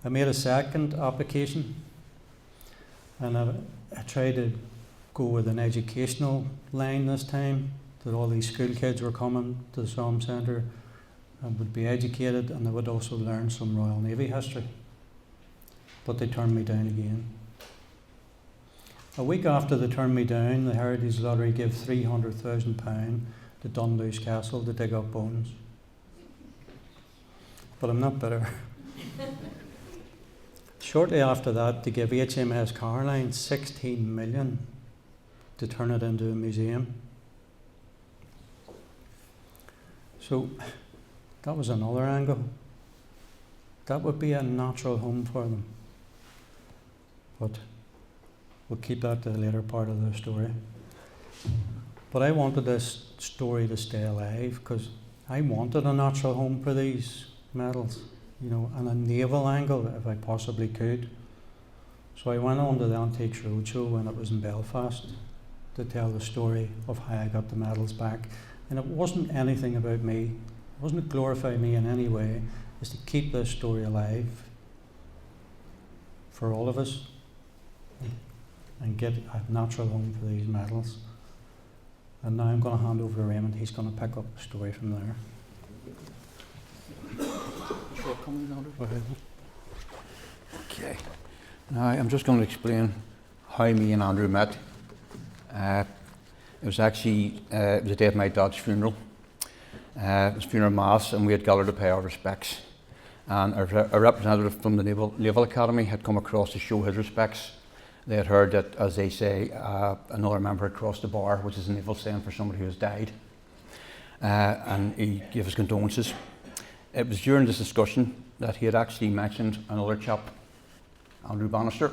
I made a second application, and I tried to go with an educational line this time, that all these school kids were coming to the Psalm Centre and would be educated, and they would also learn some Royal Navy history. But they turned me down again. A week after they turned me down, the Heritage Lottery gave £300,000 to Dunluce Castle to dig up bones. But I'm not bitter. Shortly after that, they gave HMS Caroline 16 million to turn it into a museum. So that was another angle. That would be a natural home for them. But we'll keep that to the later part of the story. But I wanted this story to stay alive because I wanted a natural home for these medals, you know, and a naval angle if I possibly could. So I went on to the Antiques Roadshow when it was in Belfast to tell the story of how I got the medals back. And it wasn't anything about me. It wasn't to glorify me in any way. It's to keep this story alive for all of us and get a natural home for these medals. And now I'm going to hand over to Raymond. He's going to pick up the story from there. Okay. Now I'm just going to explain how me and Andrew met. It was actually it was the day of my dad's funeral. It was funeral mass, and we had gathered to pay our respects. And a representative from the Naval Academy had come across to show his respects. They had heard that, as they say, another member had crossed the bar, which is a naval saying for somebody who has died. And he gave his condolences. It was during this discussion that he had actually mentioned another chap, Andrew Bannister.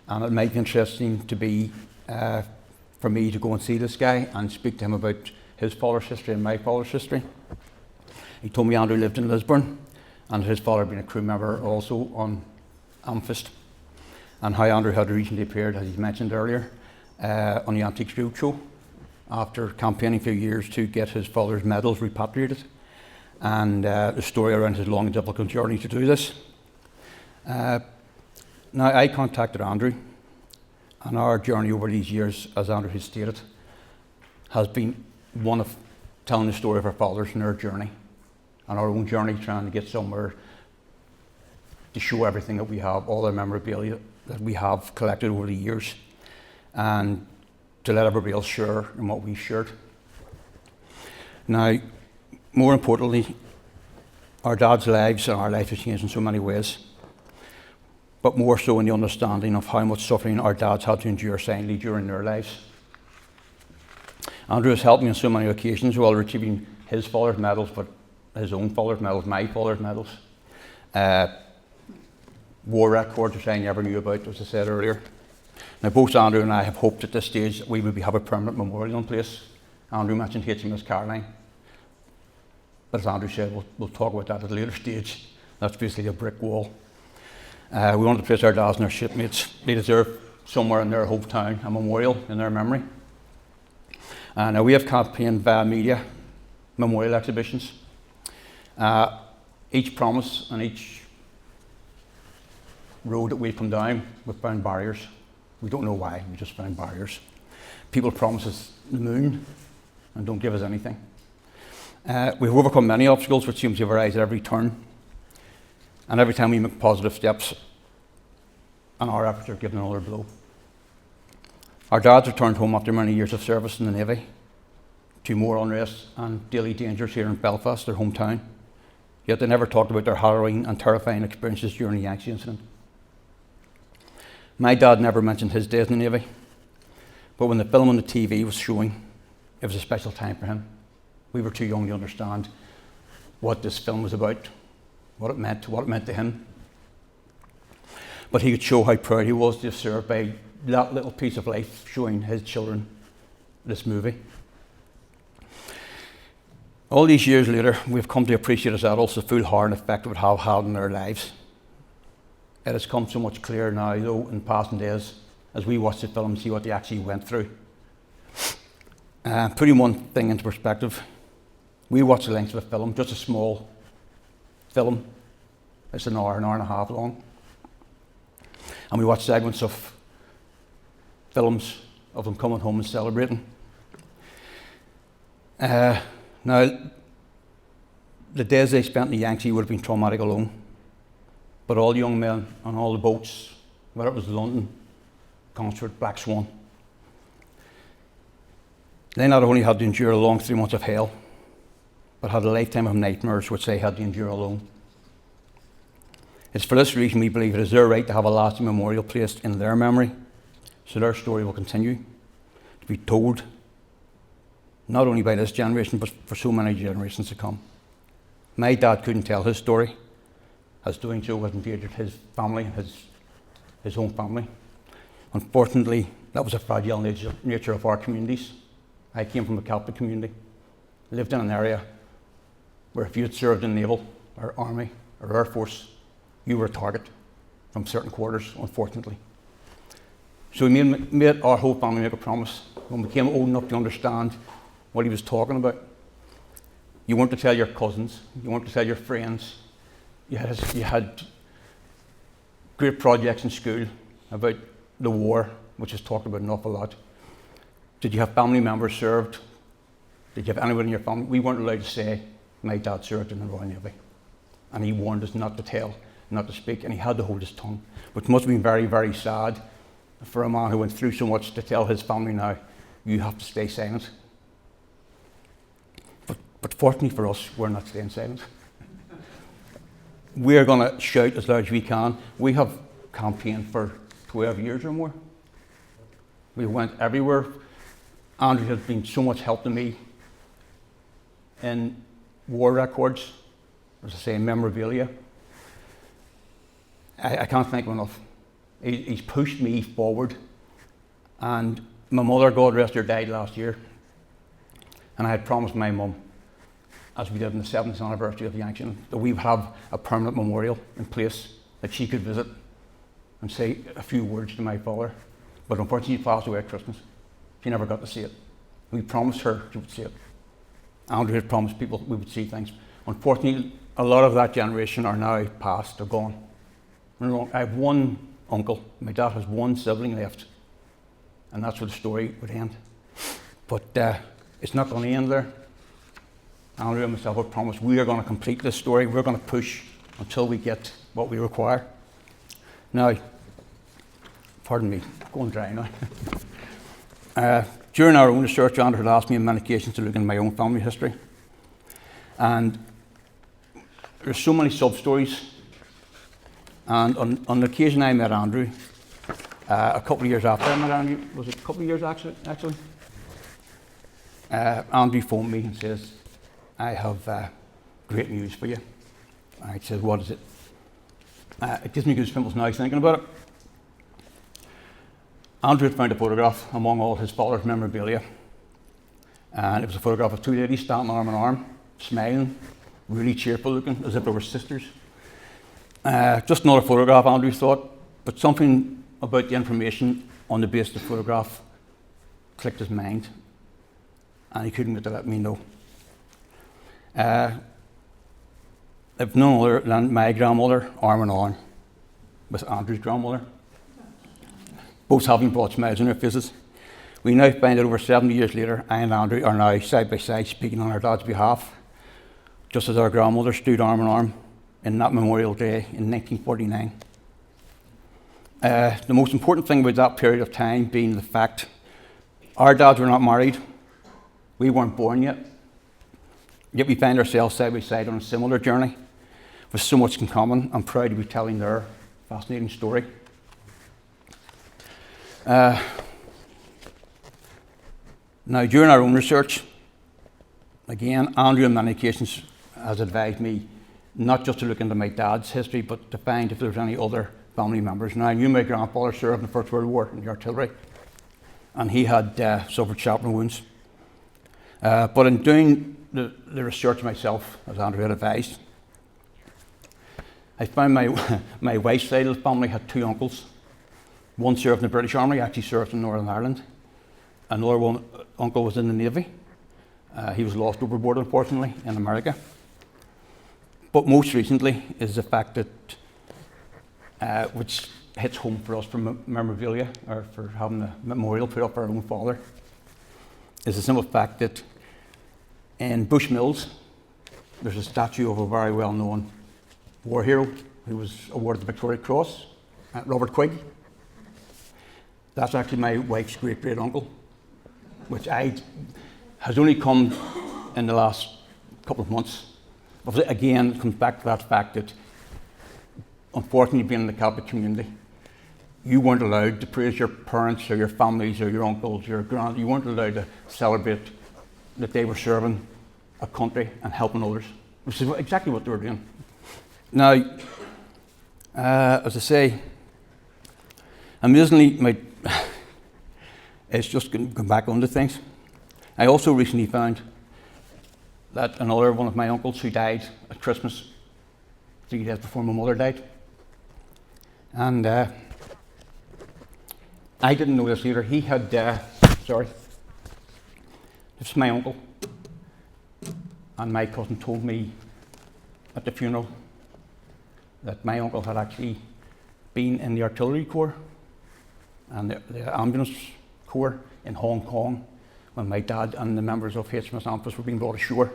And it might be interesting to be for me to go and see this guy and speak to him about his father's history and my father's history. He told me Andrew lived in Lisburn, and his father had been a crew member also on Amethyst, and how Andrew had recently appeared, as he mentioned earlier, on the Antiques Roadshow after campaigning for years to get his father's medals repatriated, and the story around his long and difficult journey to do this. Now I contacted Andrew, and our journey over these years, as Andrew has stated, has been one of telling the story of our fathers and their journey, and our own journey trying to get somewhere to show everything that we have, all the memorabilia that we have collected over the years, and to let everybody else share in what we've shared. Now, more importantly, our dad's lives and our life has changed in so many ways, but more so in the understanding of how much suffering our dads had to endure silently during their lives. Andrew has helped me on so many occasions while receiving his father's medals, but his own father's medals, my father's medals. War records which I never knew about, as I said earlier. Now both Andrew and I have hoped at this stage that we would have a permanent memorial in place. Andrew mentioned HMS Caroline, but as Andrew said, we'll talk about that at a later stage. That's basically a brick wall. We wanted to place our dads and our shipmates. They deserve somewhere in their hometown a memorial in their memory. Now we have campaigned via media, memorial exhibitions. Each promise and each road that we've come down, we've found barriers. We don't know why, we just found barriers. People promise us the moon and don't give us anything. We've overcome many obstacles which seem to arise at every turn. And every time we make positive steps, and our efforts are given another blow. Our dads returned home after many years of service in the Navy to more unrest and daily dangers here in Belfast, their hometown. Yet they never talked about their harrowing and terrifying experiences during the Yangtze Incident. My dad never mentioned his days in the Navy, but when the film on the TV was showing, it was a special time for him. We were too young to understand what this film was about, what it meant to him. But he could show how proud he was to have served by that little piece of life, showing his children this movie. All these years later, we've come to appreciate as adults the full harm and effect it would have had on their lives. It has come so much clearer now, though, in passing days, as we watch the film and see what they actually went through. Putting one thing into perspective, we watch the length of a film, just a small film. It's an hour and a half long. And we watch segments of films of them coming home and celebrating. Now, the days they spent in the Yangtze would have been traumatic alone. But all the young men on all the boats, whether it was London, Consort, Black Swan, they not only had to endure a long 3 months of hell, but had a lifetime of nightmares which they had to endure alone. It's for this reason we believe it is their right to have a lasting memorial placed in their memory, so their story will continue to be told, not only by this generation, but for so many generations to come. My dad couldn't tell his story, as doing so would endanger his family, his own family. Unfortunately, that was a fragile nature of our communities. I came from a Celtic community, lived in an area where if you had served in naval or army or air force, you were a target from certain quarters, unfortunately. So we made our whole family make a promise when we became old enough to understand what he was talking about. You weren't to tell your cousins, you weren't to tell your friends. You had great projects in school about the war, which is talked about an awful lot. Did you have family members served? Did you have anyone in your family? We weren't allowed to say, my dad served in the Royal Navy. And he warned us not to tell, not to speak, and he had to hold his tongue, which must have been very, very sad for a man who went through so much to tell his family now, you have to stay silent. But fortunately for us, we're not staying silent. We're going to shout as loud as we can. We have campaigned for 12 years or more. We went everywhere. Andrew has been so much help to me in war records, as I say, memorabilia. I can't thank him enough. He's pushed me forward. And my mother, God rest her, died last year. And I had promised my mum, as we did on the 70th anniversary of the Yangtze Incident, that we would have a permanent memorial in place that she could visit and say a few words to my father. But unfortunately, he passed away at Christmas. She never got to see it. We promised her she would see it. Andrew had promised people we would see things. Unfortunately, a lot of that generation are now past, they're gone. I have one uncle, my dad has one sibling left, and that's where the story would end. But it's not going to end there. Andrew and myself have promised we are going to complete this story. We're going to push until we get what we require. Now, pardon me, I'm going dry now. During our own research, Andrew had asked me on many occasions to look into my own family history. And there's so many sub-stories. And on the occasion I met Andrew, a couple of years after I met Andrew, was it a couple of years actually? Andrew phoned me and says, I have great news for you. I said, what is it? It gives me goosebumps now thinking about it. Andrew had found a photograph among all his father's memorabilia. And it was a photograph of two ladies standing arm in arm, smiling, really cheerful looking, as if they were sisters. Just another photograph, Andrew thought, but something about the information on the base of the photograph clicked his mind, and he couldn't wait to let me know. I've none other than my grandmother, arm in arm, with Andrew's grandmother, both having brought smiles on their faces. We now find that over 70 years later, I and Andrew are now side by side speaking on our dad's behalf, just as our grandmother stood arm in arm in that Memorial Day in 1949. The most important thing about that period of time being the fact our dads were not married, we weren't born yet we find ourselves side by side on a similar journey with so much in common. I'm proud to be telling their fascinating story. Now, during our own research, again, Andrew on many occasions has advised me not just to look into my dad's history, but to find if there's any other family members. Now, I knew my grandfather served in the First World War in the artillery, and he had suffered shrapnel wounds. But in doing the research myself, as Andrew had advised, I found my wife's side of the family had two uncles. One served in the British Army, actually served in Northern Ireland. Another uncle was in the Navy. He was lost overboard, unfortunately, in America. But most recently is the fact that, which hits home for us for memorabilia, or for having a memorial put up for our own father, is the simple fact that in Bushmills, there's a statue of a very well-known war hero who was awarded the Victoria Cross, Robert Quigg. That's actually my wife's great-great-uncle, which has only come in the last couple of months. But again, it comes back to that fact that, unfortunately, being in the Catholic community, you weren't allowed to praise your parents or your families or your uncles, your grand. You weren't allowed to celebrate that they were serving a country and helping others, which is exactly what they were doing. Now, as I say, amazingly, it's just going back onto things. I also recently found that another one of my uncles who died at Christmas, 3 days before my mother died. And I didn't know this either. He had, this is my uncle. And my cousin told me at the funeral that my uncle had actually been in the artillery corps and the ambulance corps in Hong Kong when my dad and the members of HMS Amethyst were being brought ashore.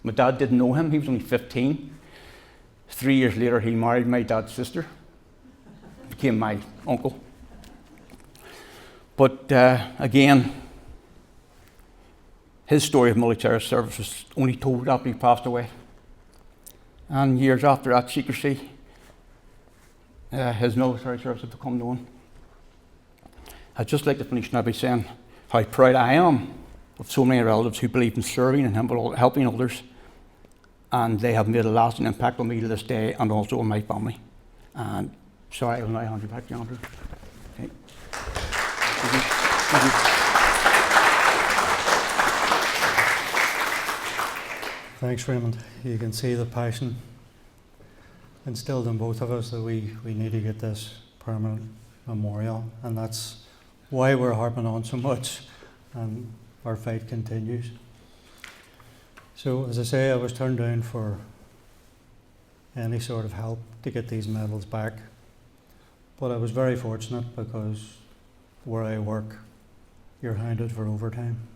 My dad didn't know him, he was only 15. 3 years later, he married my dad's sister, became my uncle. But again, his story of military service was only told after he passed away. And years after that secrecy, his military service had become known. I'd just like to finish now by saying how proud I am of so many relatives who believe in serving and helping others, and they have made a lasting impact on me to this day and also on my family. And sorry, I will now hand you back to Andrew. Okay. Thank you. Thank you. Thanks, Raymond. You can see the passion instilled in both of us that we need to get this permanent memorial, and that's why we're harping on so much, and our fight continues. So, as I say, I was turned down for any sort of help to get these medals back, but I was very fortunate because where I work, you're hounded for overtime.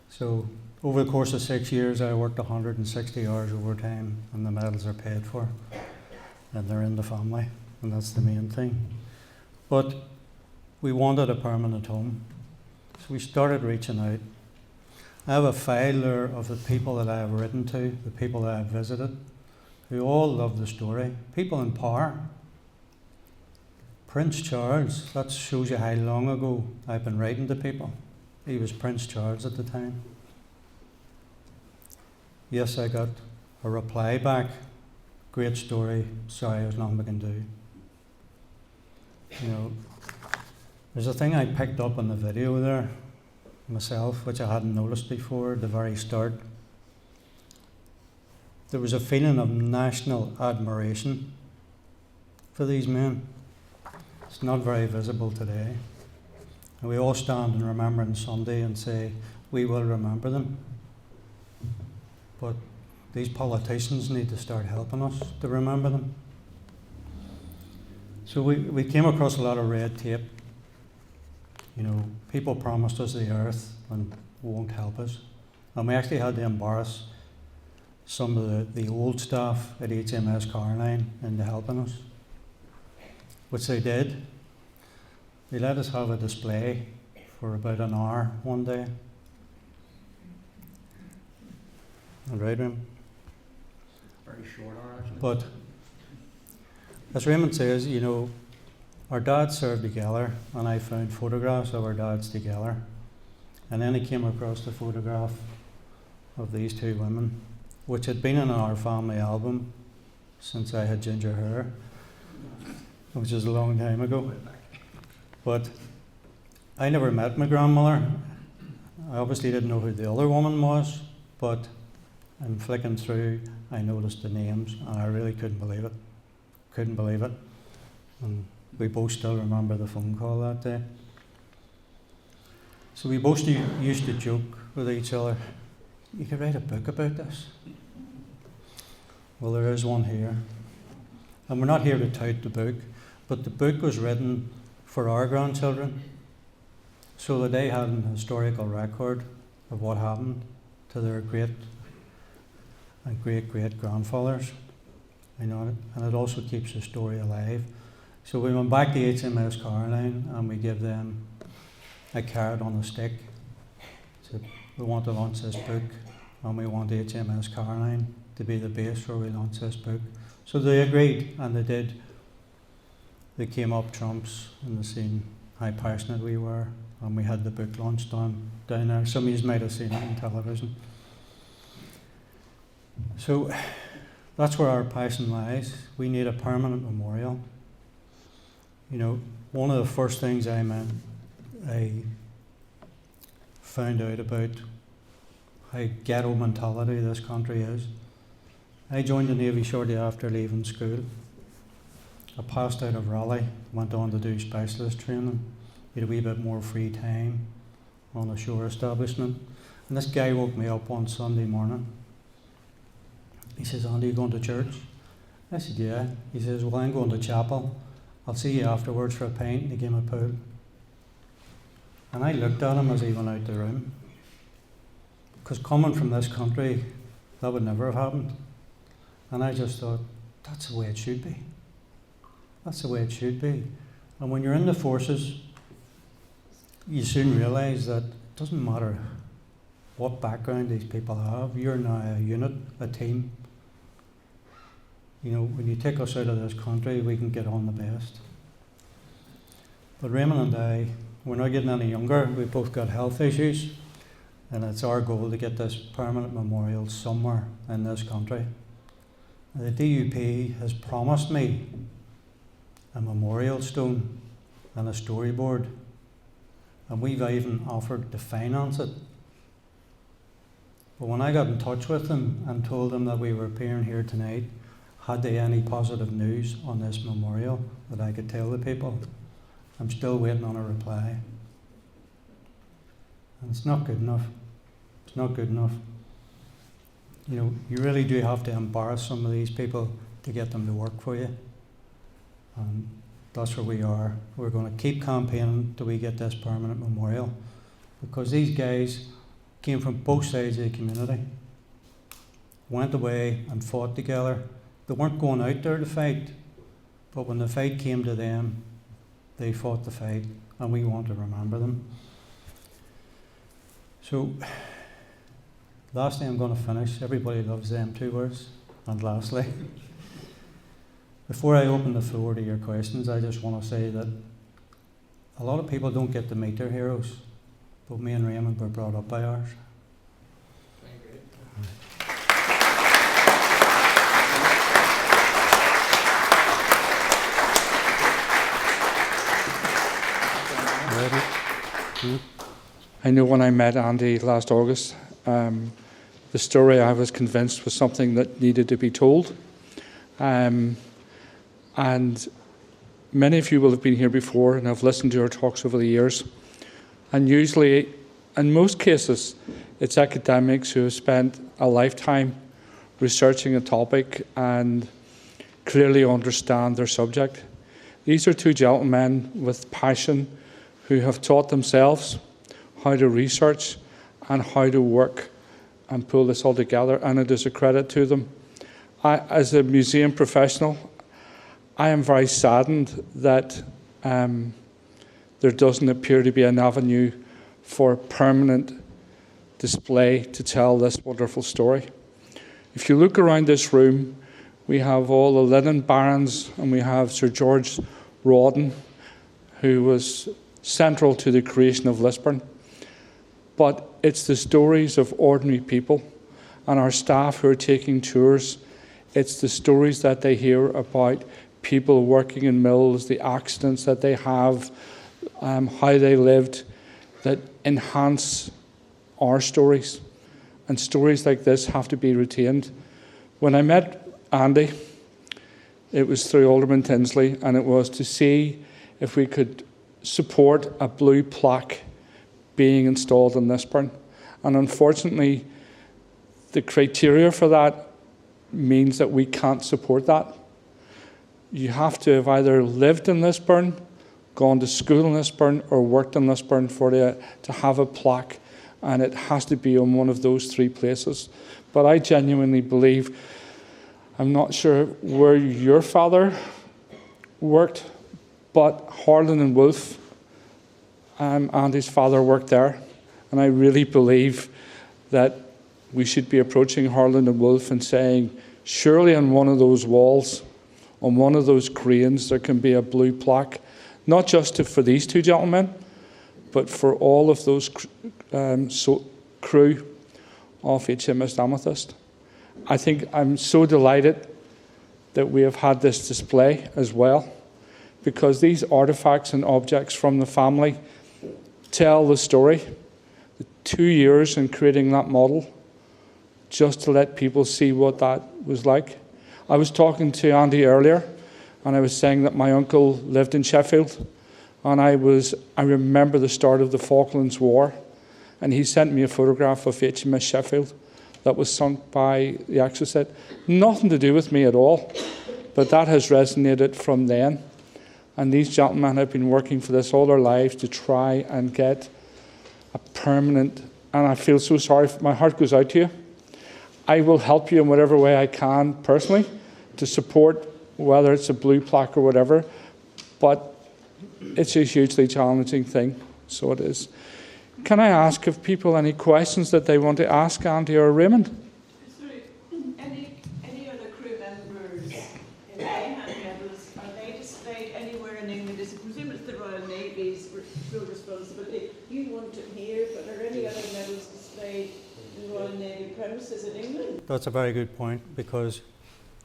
So, over the course of 6 years, I worked 160 hours overtime, and the medals are paid for, and they're in the family, and that's the main thing. But we wanted a permanent home, so we started reaching out. I have a file there of the people that I have written to, the people that I have visited, who all love the story. People in power. Prince Charles, that shows you how long ago I've been writing to people. He was Prince Charles at the time. Yes, I got a reply back. Great story, sorry, there's nothing we can do. You know, there's a thing I picked up in the video there myself, which I hadn't noticed before at the very start. There was a feeling of national admiration for these men. It's not very visible today. And we all stand on Remembrance Sunday and say, we will remember them. But these politicians need to start helping us to remember them. So we came across a lot of red tape. You know, people promised us the earth and won't help us. And we actually had to embarrass some of the old staff at HMS Caroline into helping us, which they did. They let us have a display for about an hour one day. All right, Raymond? Very short hour, actually. But as Raymond says, you know, our dads served together, and I found photographs of our dads together. And then I came across the photograph of these two women, which had been in our family album since I had ginger hair. which is a long time ago. But I never met my grandmother. I obviously didn't know who the other woman was, but I'm flicking through, I noticed the names, and I really couldn't believe it. Couldn't believe it. And we both still remember the phone call that day. So we both used to joke with each other, you could write a book about this. Well, there is one here. And we're not here to tout the book, but the book was written for our grandchildren so that they had an historical record of what happened to their great and great grandfathers. You know, and it also keeps the story alive. So we went back to HMS Caroline and we give them a carrot on a stick. So we want to launch this book and we want HMS Caroline to be the base where we launch this book. So they agreed, and they did. They came up trumps and they seen how passionate we were, and we had the book launched down there. Some of you might have seen it on television. So that's where our passion lies. We need a permanent memorial. You know, one of the first things I found out about how ghetto mentality this country is. I joined the Navy shortly after leaving school. I passed out of Raleigh, went on to do specialist training, had a wee bit more free time on a shore establishment. And this guy woke me up one Sunday morning. He says, Andy, you going to church? I said, yeah. He says, well, I'm going to chapel. I'll see you afterwards for a pint. And he gave me a pull. And I looked at him as he went out the room. Because coming from this country, that would never have happened. And I just thought, that's the way it should be. That's the way it should be. And when you're in the forces, you soon realise that it doesn't matter what background these people have. You're now a unit, a team. You know, when you take us out of this country, we can get on the best. But Raymond and I, we're not getting any younger. We've both got health issues. And it's our goal to get this permanent memorial somewhere in this country. The DUP has promised me a memorial stone and a storyboard, and we've even offered to finance it. But when I got in touch with them and told them that we were appearing here tonight, had they any positive news on this memorial that I could tell the people, I'm still waiting on a reply. And it's not good enough. It's not good enough. You know, you really do have to embarrass some of these people to get them to work for you. And that's where we are. We're going to keep campaigning till we get this permanent memorial, because these guys came from both sides of the community, went away and fought together. They weren't going out there to fight, but when the fight came to them, they fought the fight, and we want to remember them. So, lastly, I'm going to finish. Everybody loves them two words. And lastly, before I open the floor to your questions, I just want to say that a lot of people don't get to meet their heroes, but me and Raymond were brought up by ours. I know when I met Andy last August, the story I was convinced was something that needed to be told. And many of you will have been here before and have listened to our talks over the years. And usually, in most cases, it's academics who have spent a lifetime researching a topic and clearly understand their subject. These are two gentlemen with passion who have taught themselves how to research and how to work and pull this all together, and it is a credit to them. As a museum professional, I am very saddened that there doesn't appear to be an avenue for permanent display to tell this wonderful story. If you look around this room, we have all the linen barons, and we have Sir George Rawdon, who was central to the creation of Lisburn. But it's the stories of ordinary people and our staff who are taking tours. It's the stories that they hear about people working in mills, the accidents that they have, how they lived, that enhance our stories. And stories like this have to be retained. When I met Andy, it was through Alderman Tinsley, and it was to see if we could support a blue plaque being installed in Lisburn. And unfortunately, the criteria for that means that we can't support that. You have to have either lived in Lisburn, gone to school in Lisburn, or worked in Lisburn to have a plaque, and it has to be on one of those three places. But I genuinely believe, I'm not sure where your father worked, but Harlan and Wolff, Andy's father worked there, and I really believe that we should be approaching Harlan and Wolff and saying, surely on one of those walls, on one of those cranes, there can be a blue plaque, not just for these two gentlemen, but for all of those crew of HMS Amethyst. I think I'm so delighted that we have had this display as well, because these artifacts and objects from the family tell the story. The 2 years in creating that model, just to let people see what that was like. I was talking to Andy earlier, and I was saying that my uncle lived in Sheffield, and I remember the start of the Falklands War, and he sent me a photograph of HMS Sheffield that was sunk by the Exocet. Nothing to do with me at all, but that has resonated from then. And these gentlemen have been working for this all their lives to try and get a permanent, and I feel so sorry, my heart goes out to you. I will help you in whatever way I can personally to support, whether it's a blue plaque or whatever, but it's a hugely challenging thing, so it is. Can I ask if people any questions that they want to ask Andy or Raymond? Is there any other crew members, if they had medals, are they displayed anywhere in England? I presume it's the Royal Navy's full responsibility. You want it here, but are any other medals displayed in the Royal Navy premises in England? That's a very good point, because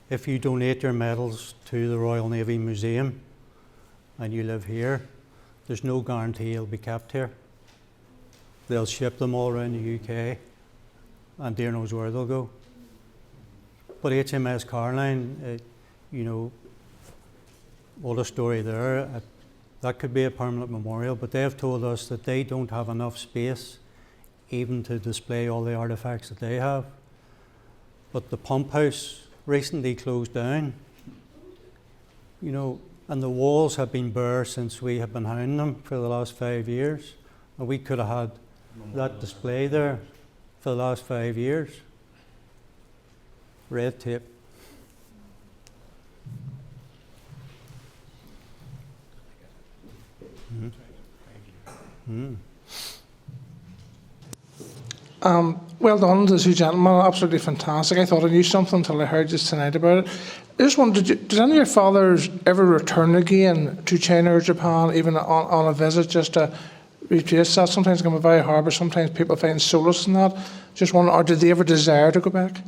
if you donate your medals to the Royal Navy Museum and you live here, there's no guarantee you'll be kept here. They'll ship them all around the UK, and dear knows where they'll go. But HMS Caroline, what a story there. That could be a permanent memorial, but they have told us that they don't have enough space even to display all the artefacts that they have. But the pump house recently closed down, and the walls have been bare since we have been hounding them for the last 5 years. And we could have had that display there for the last 5 years. Red tape. Well done to the two gentlemen, absolutely fantastic. I thought I knew something until I heard just tonight about it. I just wondered, did any of your fathers ever return again to China or Japan, even on a visit, just to replace that? Sometimes it can be very hard, but sometimes people find solace in that. Just wonder, or did they ever desire to go back?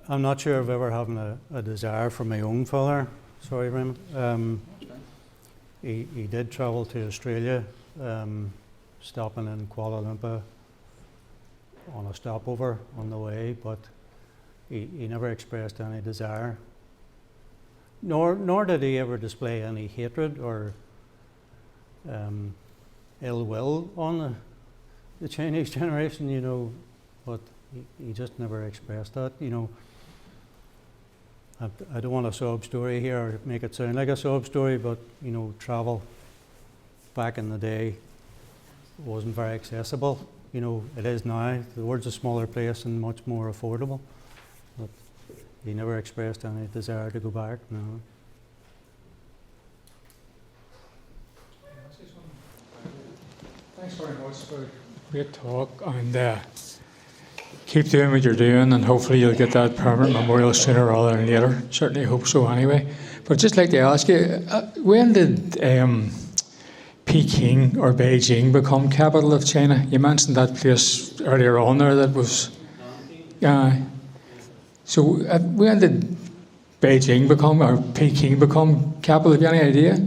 I'm not sure I've ever had a desire for my own father. Sorry, Raymond. He did travel to Australia, stopping in Kuala Lumpur on a stopover on the way, but he never expressed any desire. Nor did he ever display any hatred or ill will on the Chinese generation, but he just never expressed that, I don't want a sob story here or make it sound like a sob story, but travel back in the day wasn't very accessible. It is now. The world's a smaller place and much more affordable. But he never expressed any desire to go back. No. Thanks very much for a great talk, and keep doing what you're doing, and hopefully you'll get that permanent memorial sooner rather than later. Certainly hope so anyway. But I'd just like to ask you, when did Peking or Beijing become capital of China? You mentioned that place earlier on there that was... so when did Beijing become, or Peking become capital? Have you any idea?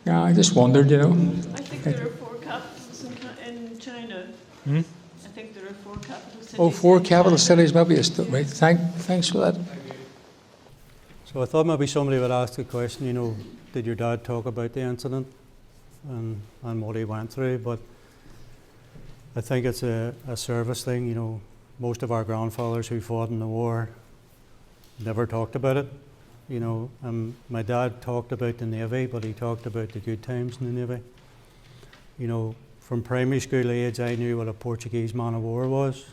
Yeah, I just wondered, you know. I think there are 4 capitals in China. Hmm? I think there are 4 capital cities. Oh, 4 in capital China. cities, maybe it's right. Thanks for that. So I thought maybe somebody would ask the question, you know, did your dad talk about the incident and what he went through? But I think it's a service thing, you know. Most of our grandfathers who fought in the war never talked about it, you know. My dad talked about the Navy, but he talked about the good times in the Navy. You know, from primary school age, I knew what a Portuguese man of war was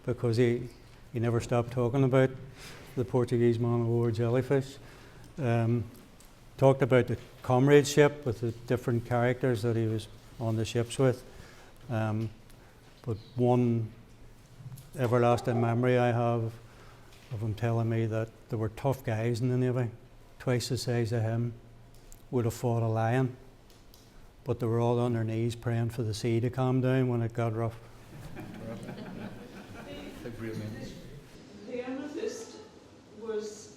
because he never stopped talking about the Portuguese man of war jellyfish. Talked about the comradeship with the different characters that he was on the ships with. But one everlasting memory I have of him telling me that there were tough guys in the Navy, twice the size of him, would have fought a lion, but they were all on their knees praying for the sea to calm down when it got rough. The Amethyst was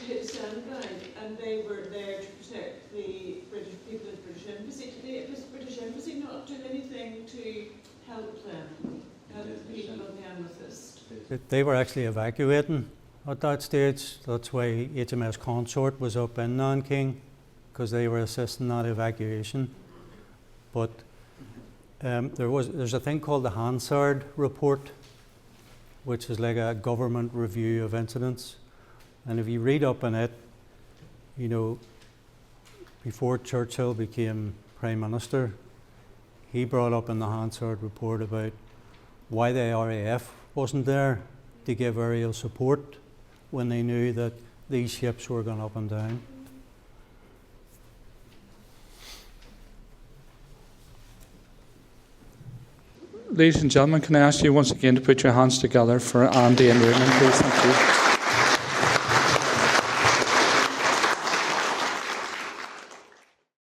his guide, and they were there to protect the British people at the British Embassy. Did the British Embassy not do anything to help them, help the people on the Amethyst? They were actually evacuating at that stage. That's why HMS Consort was up in Nanjing, because they were assisting that evacuation. But there's a thing called the Hansard Report, which is like a government review of incidents. And if you read up on it, you know, before Churchill became Prime Minister, he brought up in the Hansard Report about why the RAF wasn't there to give aerial support when they knew that these ships were going up and down. Ladies and gentlemen, can I ask you once again to put your hands together for Andy and Raymond, please? Thank you.